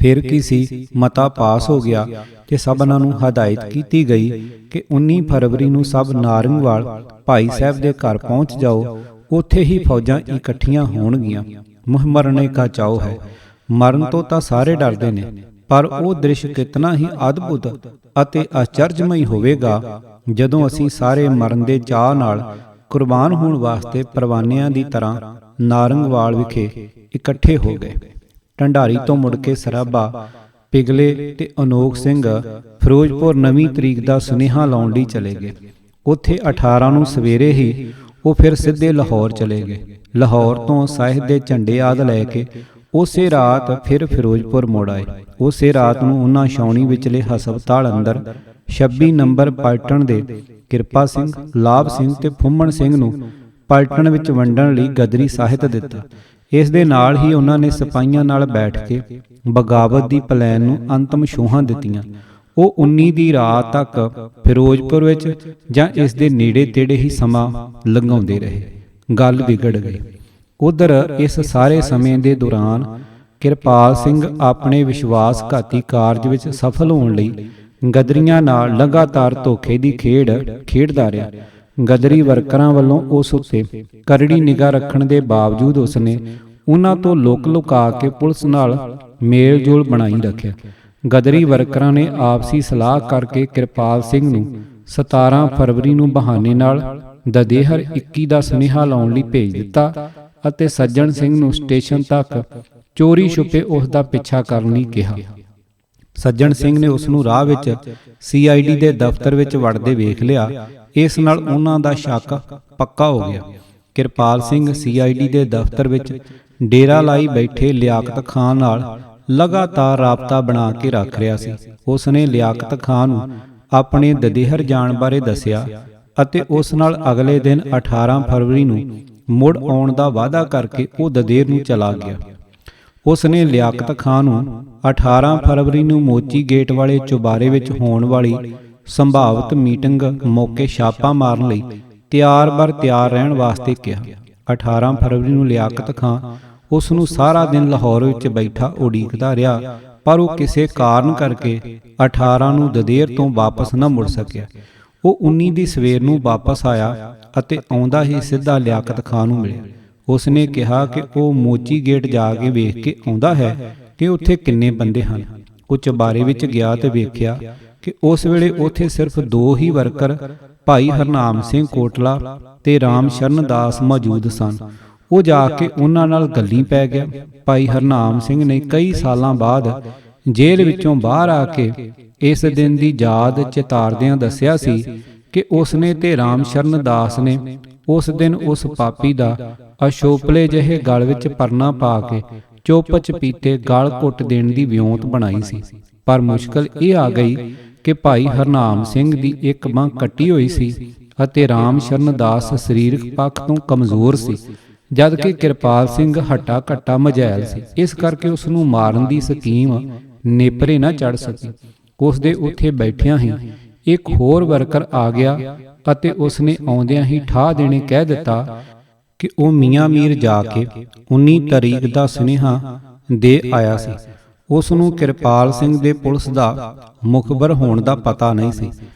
ਫਿਰ ਕੀ ਸੀ, ਮਤਾ ਪਾਸ ਹੋ ਗਿਆ ਤੇ ਸਭਨਾਂ ਨੂੰ ਹਦਾਇਤ ਕੀਤੀ ਗਈ ਕਿ 19 ਫਰਵਰੀ ਨੂੰ ਸਭ ਨਾਰੰਗਵਾਲ ਭਾਈ ਸਾਹਿਬ ਦੇ ਘਰ ਪਹੁੰਚ ਜਾਓ। ਉੱਥੇ ਹੀ ਫੌਜਾਂ ਇਕੱਠੀਆਂ ਹੋਣਗੀਆਂ। ਮੁਹਮਰਨੇ ਕਾ ਚਾਓ ਹੈ, ਮਰਨ ਤੋਂ ਤਾਂ ਸਾਰੇ ਡਰਦੇ ਨੇ, ਪਰ ਉਹ ਦ੍ਰਿਸ਼ ਕਿਤਨਾ ਹੀ ਅਦਭੁਤ ਅਤੇ ਆਚਰਜਮਈ ਹੋਵੇਗਾ ਜਦੋਂ ਅਸੀਂ ਸਾਰੇ ਮਰਨ ਦੇ ਚਾਅ ਨਾਲ ਕੁਰਬਾਨ ਹੋਣ ਵਾਸਤੇ ਪਰਵਾਨਿਆਂ ਦੀ ਤਰ੍ਹਾਂ ਨਾਰੰਗਵਾਲ ਵਿਖੇ ਇਕੱਠੇ ਹੋ ਗਏ। ਢੰਡਾਰੀ ਤੋਂ ਮੁੜ ਕੇ ਸਰਾਭਾ, ਪਿਗਲੇ ਤੇ ਅਨੋਖ ਸਿੰਘ ਫਿਰੋਜ਼ਪੁਰ 9ਵੀਂ ਤਰੀਕ ਦਾ ਸੁਨੇਹਾ ਲਾਉਣ ਲਈ ਚਲੇ ਗਏ। ਉੱਥੇ 18 ਨੂੰ ਸਵੇਰੇ ਹੀ ਉਹ ਫਿਰ ਸਿੱਧੇ ਲਾਹੌਰ ਚਲੇ ਗਏ। ਲਾਹੌਰ ਤੋਂ ਸਾਹਿਬ ਦੇ ਝੰਡੇ ਆਦ ਲੈ ਕੇ ਉਸੇ ਰਾਤ ਫਿਰ ਫਿਰੋਜ਼ਪੁਰ ਮੁੜ ਆਏ। ਉਸੇ ਰਾਤ ਨੂੰ ਉਹਨਾਂ ਛਾਉਣੀ ਵਿਚਲੇ ਹਸਪਤਾਲ ਅੰਦਰ 26 ਨੰਬਰ ਪਲਟਣ ਦੇ ਕਿਰਪਾ ਸਿੰਘ, ਲਾਭ ਸਿੰਘ ਤੇ ਫੁੰਮਣ ਸਿੰਘ ਨੂੰ ਪਲਟਣ ਵਿੱਚ ਵੰਡਣ ਲਈ ਗਦਰੀ ਸਾਹਿਤ ਦਿੱਤਾ। ਇਸ ਦੇ ਨਾਲ ਹੀ ਉਹਨਾਂ ਨੇ ਸਿਪਾਹੀਆਂ ਨਾਲ ਬੈਠ ਕੇ ਬਗਾਵਤ ਦੀ ਪਲਾਨ ਨੂੰ ਅੰਤਮ ਛੋਹਾਂ ਦਿੱਤੀਆਂ। ਉਹ 19 ਦੀ ਰਾਤ ਤੱਕ ਫਿਰੋਜ਼ਪੁਰ ਵਿੱਚ ਜਾਂ ਇਸ ਦੇ ਨੇੜੇ ਤੇੜੇ ਹੀ ਸਮਾਂ ਲੰਘਾਉਂਦੇ ਰਹੇ। ਗੱਲ ਵਿਗੜ ਗਈ। ਉਧਰ ਇਸ ਸਾਰੇ ਸਮੇਂ ਦੇ ਦੌਰਾਨ ਕਿਰਪਾਲ ਸਿੰਘ ਆਪਣੇ ਵਿਸ਼ਵਾਸਘਾਤੀ ਕਾਰਜ ਵਿੱਚ ਸਫਲ ਹੋਣ ਲਈ ਗਦਰੀਆਂ ਨਾਲ ਲਗਾਤਾਰ ਧੋਖੇ ਦੀ ਖੇਡ ਖੇਡਦਾ ਰਿਹਾ। ਗਦਰੀ ਵਰਕਰਾਂ ਵੱਲੋਂ ਉਸ ਉੱਤੇ ਕਰੜੀ ਨਿਗਾਹ ਰੱਖਣ ਦੇ ਬਾਵਜੂਦ ਉਸਨੇ ਉਹਨਾਂ ਤੋਂ ਲੁਕ ਲੁਕਾ ਕੇ ਪੁਲਿਸ ਨਾਲ ਮੇਲ ਜੋਲ ਬਣਾਈ ਰੱਖਿਆ। ਗਦਰੀ ਵਰਕਰਾਂ ਨੇ ਆਪਸੀ ਸਲਾਹ ਕਰਕੇ ਕਿਰਪਾਲ ਸਿੰਘ ਨੂੰ 17 ਫਰਵਰੀ ਨੂੰ ਬਹਾਨੇ ਨਾਲ ਦਦੇਹਰ 21 ਦਾ ਸੁਨੇਹਾ ਲਾਉਣ ਲਈ ਭੇਜ ਦਿੱਤਾ ਅਤੇ ਸੱਜਣ ਸਿੰਘ ਨੂੰ ਸਟੇਸ਼ਨ ਤੱਕ ਚੋਰੀ ਛੁਪੇ ਉਸ ਦਾ ਪਿੱਛਾ ਕਰਨ ਲਈ ਕਿਹਾ। ਸੱਜਣ ਸਿੰਘ ਨੇ ਉਸ ਨੂੰ ਰਾਹ ਵਿੱਚ CID ਦੇ ਦਫ਼ਤਰ ਵਿੱਚ ਵੜਦੇ ਵੇਖ ਲਿਆ। ਇਸ ਨਾਲ ਉਹਨਾਂ ਦਾ ਸ਼ੱਕ ਪੱਕਾ ਹੋ ਗਿਆ। ਕਿਰਪਾਲ ਸਿੰਘ CID ਦੇ ਦਫ਼ਤਰ ਵਿੱਚ ਡੇਰਾ ਲਾਈ ਬੈਠੇ ਲਿਆਕਤ ਖਾਨ ਨਾਲ ਲਗਾਤਾਰ ਰਾਬਤਾ ਬਣਾ ਕੇ ਰੱਖ ਰਿਹਾ ਸੀ। ਉਸ ਨੇ ਲਿਆਕਤ ਖਾਨ ਨੂੰ ਆਪਣੇ ਦਦੇਹਰ ਜਾਣ ਬਾਰੇ ਦੱਸਿਆ ਅਤੇ ਉਸ ਨਾਲ ਅਗਲੇ ਦਿਨ 18 ਫਰਵਰੀ ਨੂੰ ਮੁੜ ਆਉਣ ਦਾ ਵਾਅਦਾ ਕਰਕੇ ਉਹ ਦਦੇਰ ਨੂੰ ਚਲਾ ਗਿਆ। ਉਸ ਨੇ ਲਿਆਕਤ ਖਾਂ ਨੂੰ 18 ਫਰਵਰੀ ਨੂੰ ਮੋਚੀ ਗੇਟ ਵਾਲੇ ਚੁਬਾਰੇ ਵਿੱਚ ਹੋਣ ਵਾਲੀ ਸੰਭਾਵਿਤ ਮੀਟਿੰਗ ਮੌਕੇ ਛਾਪਾ ਮਾਰਨ ਲਈ ਤਿਆਰ ਰਹਿਣ ਵਾਸਤੇ ਕਿਹਾ। 18 ਫਰਵਰੀ ਨੂੰ ਲਿਆਕਤ ਖਾਂ ਉਸ ਨੂੰ ਸਾਰਾ ਦਿਨ ਲਾਹੌਰ ਵਿੱਚ ਬੈਠਾ ਉਡੀਕਦਾ ਰਿਹਾ, ਪਰ ਉਹ ਕਿਸੇ ਕਾਰਨ ਕਰਕੇ 18 ਨੂੰ ਦਦੇਰ ਤੋਂ ਵਾਪਸ ਨਾ ਮੁੜ ਸਕਿਆ। ਉਹ 19 ਦੀ ਸਵੇਰ ਨੂੰ ਵਾਪਸ ਆਇਆ ਅਤੇ ਆਉਂਦਾ ਹੀ ਸਿੱਧਾ ਲਿਆਕਤ ਖਾਂ ਨੂੰ ਮਿਲਿਆ। ਉਸ ਨੇ ਕਿਹਾ ਕਿ ਉਹ ਮੋਚੀ ਗੇਟ ਜਾ ਕੇ ਵੇਖ ਕੇ ਆਉਂਦਾ ਹੈ ਕਿ ਉੱਥੇ ਕਿੰਨੇ ਬੰਦੇ ਹਨ। ਉਹ ਚੁਬਾਰੇ ਵਿੱਚ ਗਿਆ ਤੇ ਵੇਖਿਆ ਕਿ ਉਸ ਵੇਲੇ ਉੱਥੇ ਸਿਰਫ 2 ਹੀ ਵਰਕਰ ਭਾਈ ਹਰਨਾਮ ਸਿੰਘ ਕੋਟਲਾ ਤੇ ਰਾਮ ਸ਼ਰਨ ਦਾਸ ਮੌਜੂਦ ਸਨ। ਉਹ ਜਾ ਕੇ ਉਹਨਾਂ ਨਾਲ ਗੱਲੀਂ ਪੈ ਗਿਆ। ਭਾਈ ਹਰਨਾਮ ਸਿੰਘ ਨੇ ਕਈ ਸਾਲਾਂ ਬਾਅਦ ਜੇਲ੍ਹ ਵਿੱਚੋਂ ਬਾਹਰ ਆ ਕੇ ਇਸ ਦਿਨ ਦੀ ਯਾਦ ਚਿਤਾਰਦਿਆਂ ਦੱਸਿਆ ਸੀ ਕਿ ਉਸ ਨੇ ਤੇ ਰਾਮ ਸ਼ਰਨ ਦਾਸ ਨੇ ਉਸ ਦਿਨ ਉਸ ਪਾਪੀ ਦਾ ਅਸ਼ੋਪਲੇ ਜਿਹੇ ਗਲ ਵਿੱਚ ਪਰਨਾ ਪਾ ਕੇ ਚੁੱਪ ਚਪੀਤੇ ਗਲ ਘੁੱਟ ਦੇਣ ਦੀ ਵਿਉਂਤ ਬਣਾਈ ਸੀ। ਪਰ ਮੁਸ਼ਕਲ ਇਹ ਆ ਗਈ ਕਿ ਭਾਈ ਹਰਨਾਮ ਸਿੰਘ ਦੀ ਇੱਕ ਬਾਂਹ ਕੱਟੀ ਹੋਈ ਸੀ ਅਤੇ ਰਾਮ ਸ਼ਰਨ ਦਾਸ ਸਰੀਰਕ ਪੱਖ ਤੋਂ ਕਮਜ਼ੋਰ ਸੀ, ਜਦ ਕਿ ਕਿਰਪਾਲ ਸਿੰਘ ਹੱਟਾ ਕੱਟਾ ਮਝੈਲ ਸੀ। ਇਸ ਕਰਕੇ ਉਸ ਨੂੰ ਮਾਰਨ ਦੀ ਸਕੀਮ ਨੇਪਰੇ ਨਾ ਚੜ ਸਕੀ। ਉਸ ਦੇ ਉੱਥੇ ਬੈਠਿਆਂ ਹੀ ਇੱਕ ਹੋਰ ਵਰਕਰ ਆ ਗਿਆ ਅਤੇ ਉਸ ਨੇ ਆਉਂਦਿਆਂ ਹੀ ਠਾਹ ਦੇਣੇ ਕਹਿ ਦਿੱਤਾ ਕਿ ਉਹ ਮੀਆਂ ਮੀਰ ਜਾ ਕੇ 19 ਤਰੀਕ ਦਾ ਸੁਨੇਹਾ ਦੇ ਆਇਆ ਸੀ। ਉਸ ਨੂੰ ਕਿਰਪਾਲ ਸਿੰਘ ਦੇ ਪੁਲਿਸ ਦਾ ਮੁਖਬਰ ਹੋਣ ਦਾ ਪਤਾ ਨਹੀਂ ਸੀ।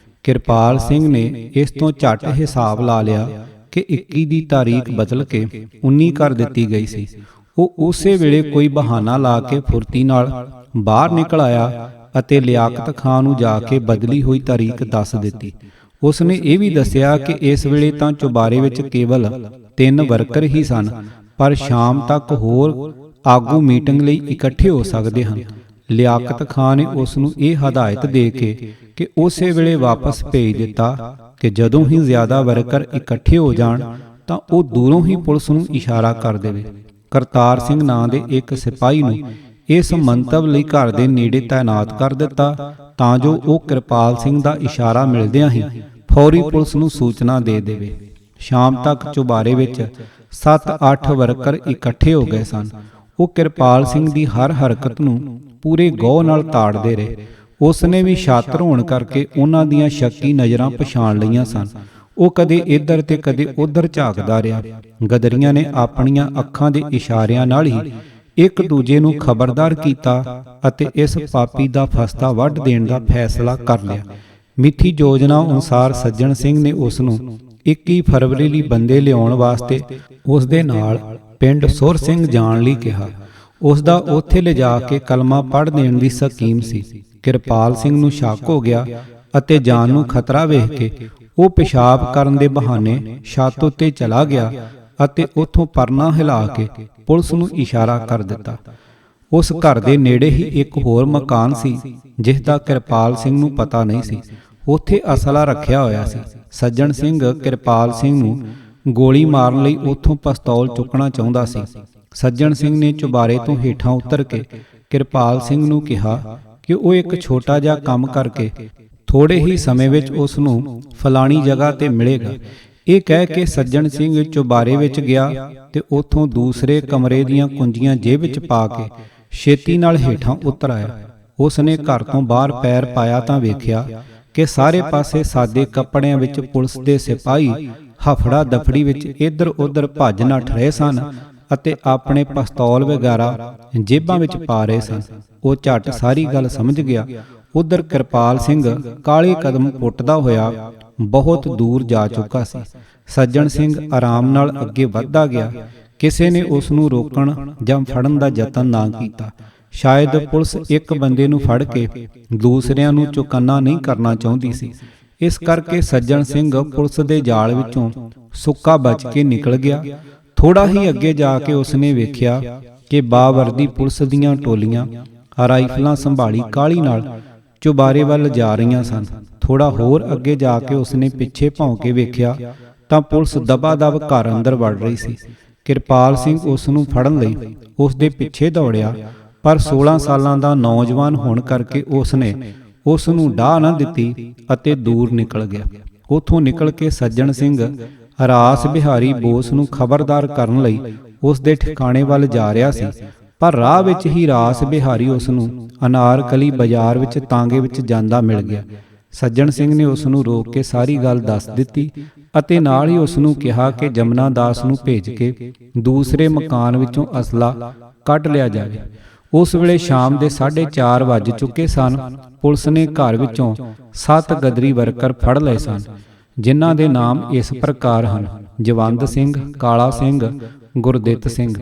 ਕਿਰਪਾਲ ਸਿੰਘ ਨੇ ਇਸ ਤੋਂ ਝੱਟ ਹਿਸਾਬ ਲਾ ਲਿਆ ਕਿ 21 ਦੀ ਤਾਰੀਖ ਬਦਲ ਕੇ 19 ਕਰ ਦਿੱਤੀ ਗਈ ਸੀ। ਉਹ ਉਸੇ ਵੇਲੇ ਕੋਈ ਬਹਾਨਾ ਲਾ ਕੇ ਫੁਰਤੀ ਨਾਲ ਬਾਹਰ ਨਿਕਲ ਆਇਆ ਅਤੇ ਲਿਆਕਤ ਖਾਂ ਨੂੰ ਜਾ ਕੇ ਬਦਲੀ ਹੋਈ ਤਾਰੀਖ ਦੱਸ ਦਿੱਤੀ। ਉਸ ਨੇ ਇਹ ਵੀ ਦੱਸਿਆ ਕਿ ਇਸ ਵੇਲੇ ਤਾਂ ਚੁਬਾਰੇ ਵਿੱਚ ਕੇਵਲ 3 ਵਰਕਰ ਹੀ ਸਨ, ਪਰ ਸ਼ਾਮ ਤੱਕ ਹੋਰ ਆਗੂ ਮੀਟਿੰਗ ਲਈ ਇਕੱਠੇ ਹੋ ਸਕਦੇ ਹਨ। ਲਿਆਕਤ ਖਾਂ ਨੇ ਉਸ ਨੂੰ ਇਹ ਹਦਾਇਤ ਦੇ ਕੇ ਕਿ ਉਸੇ ਵੇਲੇ ਵਾਪਸ ਭੇਜ ਦਿੱਤਾ ਕਿ ਜਦੋਂ ਹੀ ਜ਼ਿਆਦਾ ਵਰਕਰ ਇਕੱਠੇ ਹੋ ਜਾਣ ਤਾਂ ਉਹ ਦੂਰੋਂ ਹੀ ਪੁਲਿਸ ਨੂੰ ਇਸ਼ਾਰਾ ਕਰ ਦੇਵੇ। ਕਰਤਾਰ ਸਿੰਘ ਨਾਂ ਦੇ ਇੱਕ ਸਿਪਾਹੀ ਨੂੰ ਇਸ ਮੰਤਵ ਲਈ ਘਰ ਦੇ ਨੇੜੇ ਤਾਇਨਾਤ ਕਰ ਦਿੱਤਾ ਤਾਂ ਜੋ ਉਹ ਕਿਰਪਾਲ ਸਿੰਘ ਦਾ ਇਸ਼ਾਰਾ ਮਿਲਦਿਆਂ ਹੀ ਫੌਰੀ ਪੁਲਿਸ ਨੂੰ ਸੂਚਨਾ ਦੇ ਦੇਵੇ। ਸ਼ਾਮ ਤੱਕ ਚੁਬਾਰੇ ਵਿੱਚ 7-8 ਵਰਕਰ ਇਕੱਠੇ ਹੋ ਗਏ ਸਨ। ਉਹ ਕਿਰਪਾਲ ਸਿੰਘ ਦੀ ਹਰ ਹਰਕਤ ਨੂੰ ਪੂਰੇ ਗੌਰ ਨਾਲ ਤਾੜਦੇ ਰਹੇ। ਉਸ ਨੇ ਵੀ ਛਾਤਰ ਹੋਣ ਕਰਕੇ ਉਹਨਾਂ ਦੀਆਂ ਸ਼ੱਕੀ ਨਜ਼ਰਾਂ ਪਛਾਣ ਲਈਆਂ ਸਨ। ਉਹ ਕਦੇ ਇੱਧਰ ਤੇ ਕਦੇ ਉੱਧਰ ਝਾਕਦਾ ਰਿਹਾ। ਗਦਰੀਆਂ ਨੇ ਆਪਣੀਆਂ ਅੱਖਾਂ ਦੇ ਇਸ਼ਾਰਿਆਂ ਨਾਲ ਹੀ ਇੱਕ ਦੂਜੇ ਨੂੰ ਖਬਰਦਾਰ ਕੀਤਾ ਅਤੇ ਇਸ ਪਾਪੀ ਦਾ ਫਸਤਾ ਵੱਢ ਦੇਣ ਦਾ ਫੈਸਲਾ ਕਰ ਲਿਆ। ਮਿੱਥੀ ਯੋਜਨਾ ਅਨੁਸਾਰ ਸੱਜਣ ਸਿੰਘ ਨੇ ਉਸ ਨੂੰ 21 ਫਰਵਰੀ ਲਈ ਬੰਦੇ ਲਿਆਉਣ ਵਾਸਤੇ ਉਸ ਦੇ ਨਾਲ ਪਿੰਡ ਸੁਰ ਸਿੰਘ ਜਾਣ ਲਈ ਕਿਹਾ। ਉਸ ਦਾ ਉੱਥੇ ਲਿਜਾ ਕੇ ਕਲਮਾ ਪੜ੍ਹ ਦੇਣ ਦੀ ਸਕੀਮ ਸੀ। ਕਿਰਪਾਲ ਸਿੰਘ ਨੂੰ ਸ਼ੱਕ ਹੋ ਗਿਆ ਅਤੇ ਜਾਨ ਨੂੰ ਖਤਰਾ ਵੇਖ ਕੇ ਉਹ ਪਿਸ਼ਾਬ ਕਰਨ ਦੇ ਬਹਾਨੇ ਛੱਤ ਉੱਤੇ ਚਲਾ ਗਿਆ ਅਤੇ ਉੱਥੋਂ ਪਰਨਾ ਹਿਲਾ ਕੇ ਪੁਲਿਸ ਨੂੰ ਇਸ਼ਾਰਾ ਕਰ ਦਿੱਤਾ। ਉਸ ਘਰ ਦੇ ਨੇੜੇ ਹੀ ਇੱਕ ਹੋਰ ਮਕਾਨ ਸੀ ਜਿਸ ਦਾ ਕਿਰਪਾਲ ਸਿੰਘ ਨੂੰ ਪਤਾ ਨਹੀਂ ਸੀ। ਉੱਥੇ ਅਸਲਾ ਰੱਖਿਆ ਹੋਇਆ ਸੀ। ਸੱਜਣ ਸਿੰਘ ਕਿਰਪਾਲ ਸਿੰਘ ਨੂੰ ਗੋਲੀ ਮਾਰਨ ਲਈ ਉੱਥੋਂ ਪਿਸਤੌਲ ਚੁੱਕਣਾ ਚਾਹੁੰਦਾ ਸੀ। ਸੱਜਣ ਸਿੰਘ ਨੇ ਚੁਬਾਰੇ ਤੋਂ ਹੇਠਾਂ ਉਤਰ ਕੇ ਕਿਰਪਾਲ ਸਿੰਘ ਨੂੰ ਕਿਹਾ ਕਿ ਉਹ ਇੱਕ ਛੋਟਾ ਜਿਹਾ ਕੰਮ ਕਰਕੇ ਥੋੜੇ ਹੀ ਸਮੇਂ ਵਿੱਚ ਉਸ ਨੂੰ ਫਲਾਣੀ ਜਗ੍ਹਾ ਤੇ ਮਿਲੇਗਾ। ਇਹ ਕਹਿ ਕੇ ਸੱਜਣ ਸਿੰਘ ਚੁਬਾਰੇ ਵਿੱਚ ਗਿਆ ਤੇ ਉੱਥੋਂ ਦੂਸਰੇ ਕਮਰੇ ਦੀਆਂ ਕੁੰਜੀਆਂ ਜੇਬ ਵਿੱਚ ਪਾ ਕੇ ਛੇਤੀ ਨਾਲ ਹੇਠਾਂ ਉਤਰ ਆਇਆ। ਉਸ ਨੇ ਘਰ ਤੋਂ ਬਾਹਰ ਪੈਰ ਪਾਇਆ ਤਾਂ ਵੇਖਿਆ ਕਿ ਸਾਰੇ ਪਾਸੇ ਸਾਦੇ ਕੱਪੜਿਆਂ ਵਿੱਚ ਪੁਲਿਸ ਦੇ ਸਿਪਾਹੀ ਹਫੜਾ ਦਫੜੀ ਵਿੱਚ ਇੱਧਰ ਉੱਧਰ ਭੱਜ ਨੱਠ ਰਹੇ ਸਨ ਅਤੇ ਆਪਣੇ ਪਿਸਤੌਲ ਵਗੈਰਾ ਜੇਬਾਂ ਵਿੱਚ ਪਾ ਰਹੇ ਸਨ। ਉਹ ਝੱਟ ਸਾਰੀ ਗੱਲ ਸਮਝ ਗਿਆ। ਉਧਰ ਕਿਰਪਾਲ ਸਿੰਘ ਕਾਲੇ ਕਦਮ ਪੁੱਟਦਾ ਹੋਇਆ ਬਹੁਤ ਦੂਰ ਜਾ ਚੁੱਕਾ ਸੀ। ਸੱਜਣ ਸਿੰਘ ਆਰਾਮ ਨਾਲ ਅੱਗੇ ਵੱਧਦਾ ਗਿਆ। ਕਿਸੇ ਨੇ ਉਸ ਨੂੰ ਰੋਕਣ ਜਾਂ ਫੜਨ ਦਾ ਯਤਨ ਨਾ ਕੀਤਾ। ਸ਼ਾਇਦ ਪੁਲਿਸ ਇੱਕ ਬੰਦੇ ਨੂੰ ਫੜ ਕੇ ਦੂਸਰਿਆਂ ਨੂੰ ਚੁਕੰਨਾ ਨਹੀਂ ਕਰਨਾ ਚਾਹੁੰਦੀ ਸੀ। ਇਸ ਕਰਕੇ ਸੱਜਣ ਸਿੰਘ ਪੁਲਿਸ ਦੇ ਜਾਲ ਵਿੱਚੋਂ ਸੁੱਕਾ ਬਚ ਕੇ ਨਿਕਲ ਗਿਆ। ਥੋੜਾ ਹੀ ਅੱਗੇ ਜਾ ਕੇ ਉਸਨੇ ਵੇਖਿਆ ਕਿ ਬਾਵਰਦੀ ਪੁਲਿਸ ਦੀਆਂ ਟੋਲੀਆਂ ਰਾਈਫਲਾਂ ਸੰਭਾਲੀ ਕਾਹਲੀ ਨਾਲ ਚੁਬਾਰੇ ਵੱਲ ਜਾ ਰਹੀਆਂ ਸਨ। ਥੋੜਾ ਹੋਰ ਅੱਗੇ ਜਾ ਕੇ ਉਸਨੇ ਪਿੱਛੇ ਭੌਂ ਕੇ ਵੇਖਿਆ ਤਾਂ ਪੁਲਿਸ ਦਬਾ ਦਬ ਘਰ ਅੰਦਰ ਵੜ ਰਹੀ ਸੀ। ਕਿਰਪਾਲ ਸਿੰਘ ਉਸ ਨੂੰ ਫੜਨ ਲਈ ਉਸ ਦੇ ਪਿੱਛੇ ਦੌੜਿਆ, ਪਰ 16 ਸਾਲਾਂ ਦਾ ਨੌਜਵਾਨ ਹੋਣ ਕਰਕੇ ਉਸਨੇ ਉਸ ਨੂੰ ਢਾਹ ਨਾ ਦਿੱਤੀ ਅਤੇ ਦੂਰ ਨਿਕਲ ਗਿਆ। ਉੱਥੋਂ ਨਿਕਲ ਕੇ ਸੱਜਣ ਸਿੰਘ ਰਾਸ ਬਿਹਾਰੀ ਬੋਸ ਨੂੰ ਖਬਰਦਾਰ ਕਰਨ ਲਈ ਉਸ ਦੇ ਠਿਕਾਣੇ ਵੱਲ ਜਾ ਰਿਹਾ ਸੀ, ਪਰ ਰਾਹ ਵਿੱਚ ਹੀ ਰਾਸ ਬਿਹਾਰੀ ਉਸ ਨੂੰ ਅਨਾਰਕਲੀ ਬਾਜ਼ਾਰ ਵਿੱਚ ਤਾਂਗੇ ਵਿੱਚ ਜਾਂਦਾ ਮਿਲ ਗਿਆ। ਸੱਜਣ ਸਿੰਘ ਨੇ ਉਸ ਨੂੰ ਰੋਕ ਕੇ ਸਾਰੀ ਗੱਲ ਦੱਸ ਦਿੱਤੀ ਅਤੇ ਨਾਲ ਹੀ ਉਸ ਨੂੰ ਕਿਹਾ ਕਿ ਜਮਨਾ ਦਾਸ ਨੂੰ ਭੇਜ ਕੇ ਦੂਸਰੇ ਮਕਾਨ ਵਿੱਚੋਂ ਅਸਲਾ ਕੱਢ ਲਿਆ ਜਾਵੇ। ਉਸ ਵੇਲੇ ਸ਼ਾਮ ਦੇ 4:30 ਵੱਜ ਚੁੱਕੇ ਸਨ। ਪੁਲਿਸ ਨੇ ਘਰ ਵਿੱਚੋਂ 7 ਗਦਰੀ ਵਰਕਰ ਫੜ ਲਏ ਸਨ, ਜਿਨ੍ਹਾਂ ਦੇ ਨਾਮ ਇਸ ਪ੍ਰਕਾਰ ਹਨ: ਜਵੰਦ ਸਿੰਘ, ਕਾਲਾ ਸਿੰਘ, ਗੁਰਦਿੱਤ ਸਿੰਘ।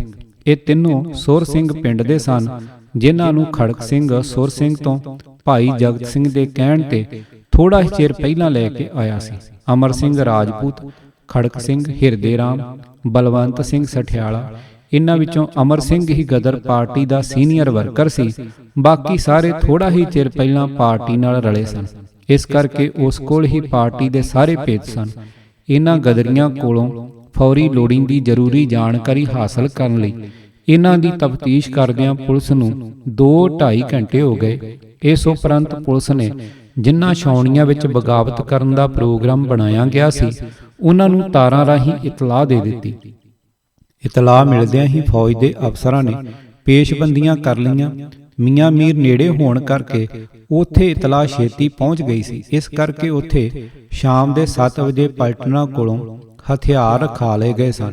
ਇਹ ਤਿੰਨੋਂ ਸੁਰ ਸਿੰਘ ਪਿੰਡ ਦੇ ਸਨ, ਜਿਨ੍ਹਾਂ ਨੂੰ ਖੜਕ ਸਿੰਘ ਸੁਰ ਸਿੰਘ ਤੋਂ ਭਾਈ ਜਗਤ ਸਿੰਘ ਦੇ ਕਹਿਣ ਤੇ ਥੋੜਾ ਹੀ ਚਿਰ ਪਹਿਲਾਂ ਲੈ ਕੇ ਆਇਆ ਸੀ। ਅਮਰ ਸਿੰਘ ਰਾਜਪੂਤ, ਖੜਕ ਸਿੰਘ, ਹਿਰਦੇ ਰਾਮ, ਬਲਵੰਤ ਸਿੰਘ ਸਠਿਆਲਾ। ਇਨ੍ਹਾਂ ਵਿੱਚੋਂ ਅਮਰ ਸਿੰਘ ਹੀ ਗਦਰ ਪਾਰਟੀ ਦਾ ਸੀਨੀਅਰ ਵਰਕਰ ਸੀ। ਬਾਕੀ ਸਾਰੇ ਥੋੜਾ ਹੀ ਚਿਰ ਪਹਿਲਾਂ ਪਾਰਟੀ ਨਾਲ ਰਲੇ ਸਨ, ਇਸ ਕਰਕੇ ਉਸ ਕੋਲ ਹੀ ਪਾਰਟੀ ਦੇ ਸਾਰੇ ਭੇਦ ਸਨ। ਇਨ੍ਹਾਂ ਗਦਰੀਆਂ ਕੋਲੋਂ ਫੌਰੀ ਲੋੜੀਂਦੀ ਜ਼ਰੂਰੀ ਜਾਣਕਾਰੀ ਹਾਸਲ ਕਰਨ ਲਈ ਇਨ੍ਹਾਂ ਦੀ ਤਫਤੀਸ਼ ਕਰਦਿਆਂ ਪੁਲਿਸ ਨੂੰ 2-2.5 ਘੰਟੇ ਹੋ ਗਏ। ਇਸ ਉਪਰੰਤ ਪੁਲਿਸ ਨੇ ਜਿਨ੍ਹਾਂ ਛਾਉਣੀਆਂ ਵਿੱਚ ਬਗਾਵਤ ਕਰਨ ਦਾ ਪ੍ਰੋਗਰਾਮ ਬਣਾਇਆ ਗਿਆ ਸੀ, ਉਹਨਾਂ ਨੂੰ ਤਾਰਾਂ ਰਾਹੀਂ ਇਤਲਾਹ ਦੇ ਦਿੱਤੀ। ਇਤਲਾਹ ਮਿਲਦਿਆਂ ਹੀ ਫੌਜ ਦੇ ਅਫਸਰਾਂ ਨੇ ਪੇਸ਼ਬੰਦੀਆਂ ਕਰ ਲਈਆਂ। ਮੀਆਂ ਮੀਰ ਨੇੜੇ ਹੋਣ ਕਰਕੇ ਉੱਥੇ ਇਤਲਾਹ ਛੇਤੀ ਪਹੁੰਚ ਗਈ ਸੀ, ਇਸ ਕਰਕੇ ਉੱਥੇ ਸ਼ਾਮ ਦੇ 7 ਵਜੇ ਪਲਟਨਾਂ ਕੋਲੋਂ ਹਥਿਆਰ ਰਖਾ ਲਏ ਗਏ ਸਨ।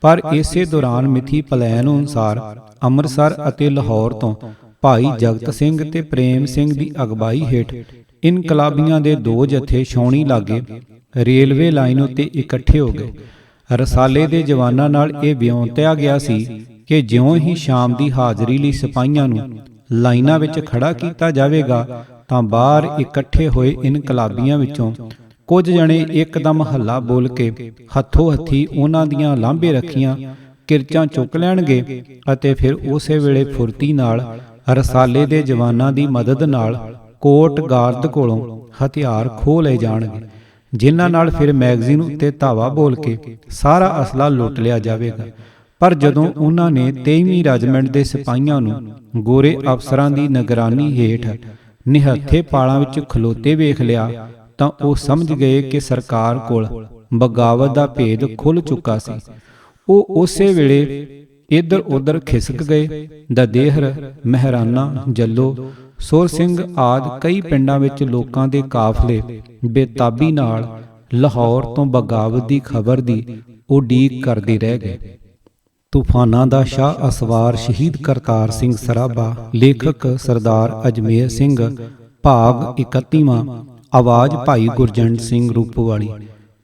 ਪਰ ਇਸੇ ਦੌਰਾਨ ਮਿਥੀ ਪਲਾਨ ਅਨੁਸਾਰ ਅੰਮ੍ਰਿਤਸਰ ਅਤੇ ਲਾਹੌਰ ਤੋਂ ਭਾਈ ਜਗਤ ਸਿੰਘ ਤੇ ਪ੍ਰੇਮ ਸਿੰਘ ਦੀ ਅਗਵਾਈ ਹੇਠ ਇਨਕਲਾਬੀਆਂ ਦੇ 2 ਜਥੇ ਛਾਉਣੀ ਲਾਗੇ ਰੇਲਵੇ ਲਾਈਨ ਉੱਤੇ ਇਕੱਠੇ ਹੋ ਗਏ। ਰਸਾਲੇ ਦੇ ਜਵਾਨਾਂ ਨਾਲ ਇਹ ਵਿਉਂਤਿਆ ਗਿਆ ਸੀ ਕਿ ਜਿਉਂ ਹੀ ਸ਼ਾਮ ਦੀ ਹਾਜ਼ਰੀ ਲਈ ਸਿਪਾਹੀਆਂ ਨੂੰ ਲਾਈਨਾਂ ਵਿੱਚ ਖੜਾ ਕੀਤਾ ਜਾਵੇਗਾ ਤਾਂ ਬਾਹਰ ਇਕੱਠੇ ਹੋਏ ਇਨਕਲਾਬੀਆਂ ਵਿੱਚੋਂ ਕੁਝ ਜਣੇ ਇੱਕਦਮ ਹੱਲਾ ਬੋਲ ਕੇ ਹੱਥੋਂ ਹੱਥੀ ਉਹਨਾਂ ਦੀਆਂ ਲਾਂਭੇ ਰੱਖੀਆਂ ਕਿਰਚਾਂ ਚੁੱਕ ਲੈਣਗੇ ਅਤੇ ਫਿਰ ਉਸੇ ਵੇਲੇ ਫੁਰਤੀ ਨਾਲ ਰਸਾਲੇ ਦੇ ਜਵਾਨਾਂ ਦੀ ਮਦਦ ਨਾਲ ਕੋਟ ਗਾਰਦ ਕੋਲੋਂ ਹਥਿਆਰ ਖੋਹ ਲਏ ਜਾਣਗੇ, ਜਿਨ੍ਹਾਂ ਨਾਲ ਫਿਰ ਮੈਗਜ਼ੀਨ ਉੱਤੇ ਧਾਵਾ ਬੋਲ ਕੇ ਸਾਰਾ ਅਸਲਾ ਲੁੱਟ ਲਿਆ ਜਾਵੇਗਾ। ਪਰ ਜਦੋਂ ਉਹਨਾਂ ਨੇ 23ਵੀਂ ਰੈਜੀਮੈਂਟ ਦੇ ਸਿਪਾਹੀਆਂ ਨੂੰ ਗੋਰੇ ਅਫਸਰਾਂ ਦੀ ਨਿਗਰਾਨੀ ਹੇਠ ਨਿਹੱਥੇ ਪਾਲਾਂ ਵਿੱਚ ਖਲੋਤੇ ਵੇਖ ਲਿਆ ਤਾਂ ਉਹ ਸਮਝ ਗਏ ਕਿ ਸਰਕਾਰ ਕੋਲ ਬਗਾਵਤ ਦਾ ਭੇਦ ਖੁੱਲ੍ਹ ਚੁੱਕਾ ਸੀ। ਉਹ ਉਸੇ ਵੇਲੇ ਇੱਧਰ ਉੱਧਰ ਖਿਸਕ ਗਏ। ਦਦੇਹਰ, ਮਹਿਰਾਨਾ, ਜੱਲੋ, ਸੁਰ ਸਿੰਘ ਆਦਿ ਕਈ ਪਿੰਡਾਂ ਵਿੱਚ ਲੋਕਾਂ ਦੇ ਕਾਫਲੇ ਬੇਤਾਬੀ ਨਾਲ ਲਾਹੌਰ ਤੋਂ ਬਗਾਵਤ ਦੀ ਖਬਰ ਦੀ ਉਡੀਕ ਕਰਦੇ ਰਹਿ ਗਏ। ਤੂਫਾਨਾਂ ਦਾ ਸ਼ਾਹ ਅਸਵਾਰ ਸ਼ਹੀਦ ਕਰਤਾਰ ਸਿੰਘ ਸਰਾਭਾ। ਲੇਖਕ ਸਰਦਾਰ ਅਜਮੇਰ ਸਿੰਘ। ਭਾਗ 31ਵਾਂ। ਆਵਾਜ਼ ਭਾਈ ਗੁਰਜੰਟ ਸਿੰਘ ਰੂਪਵਾਲੀ।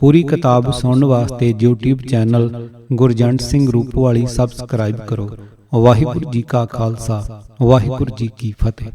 ਪੂਰੀ ਕਿਤਾਬ ਸੁਣਨ ਵਾਸਤੇ YouTube channel Gurjant Singh Rupwali subscribe ਕਰੋ। ਵਾਹਿਗੁਰੂ ਜੀ ਕਾ ਖਾਲਸਾ, ਵਾਹਿਗੁਰੂ ਜੀ ਕੀ ਫਤਿਹ।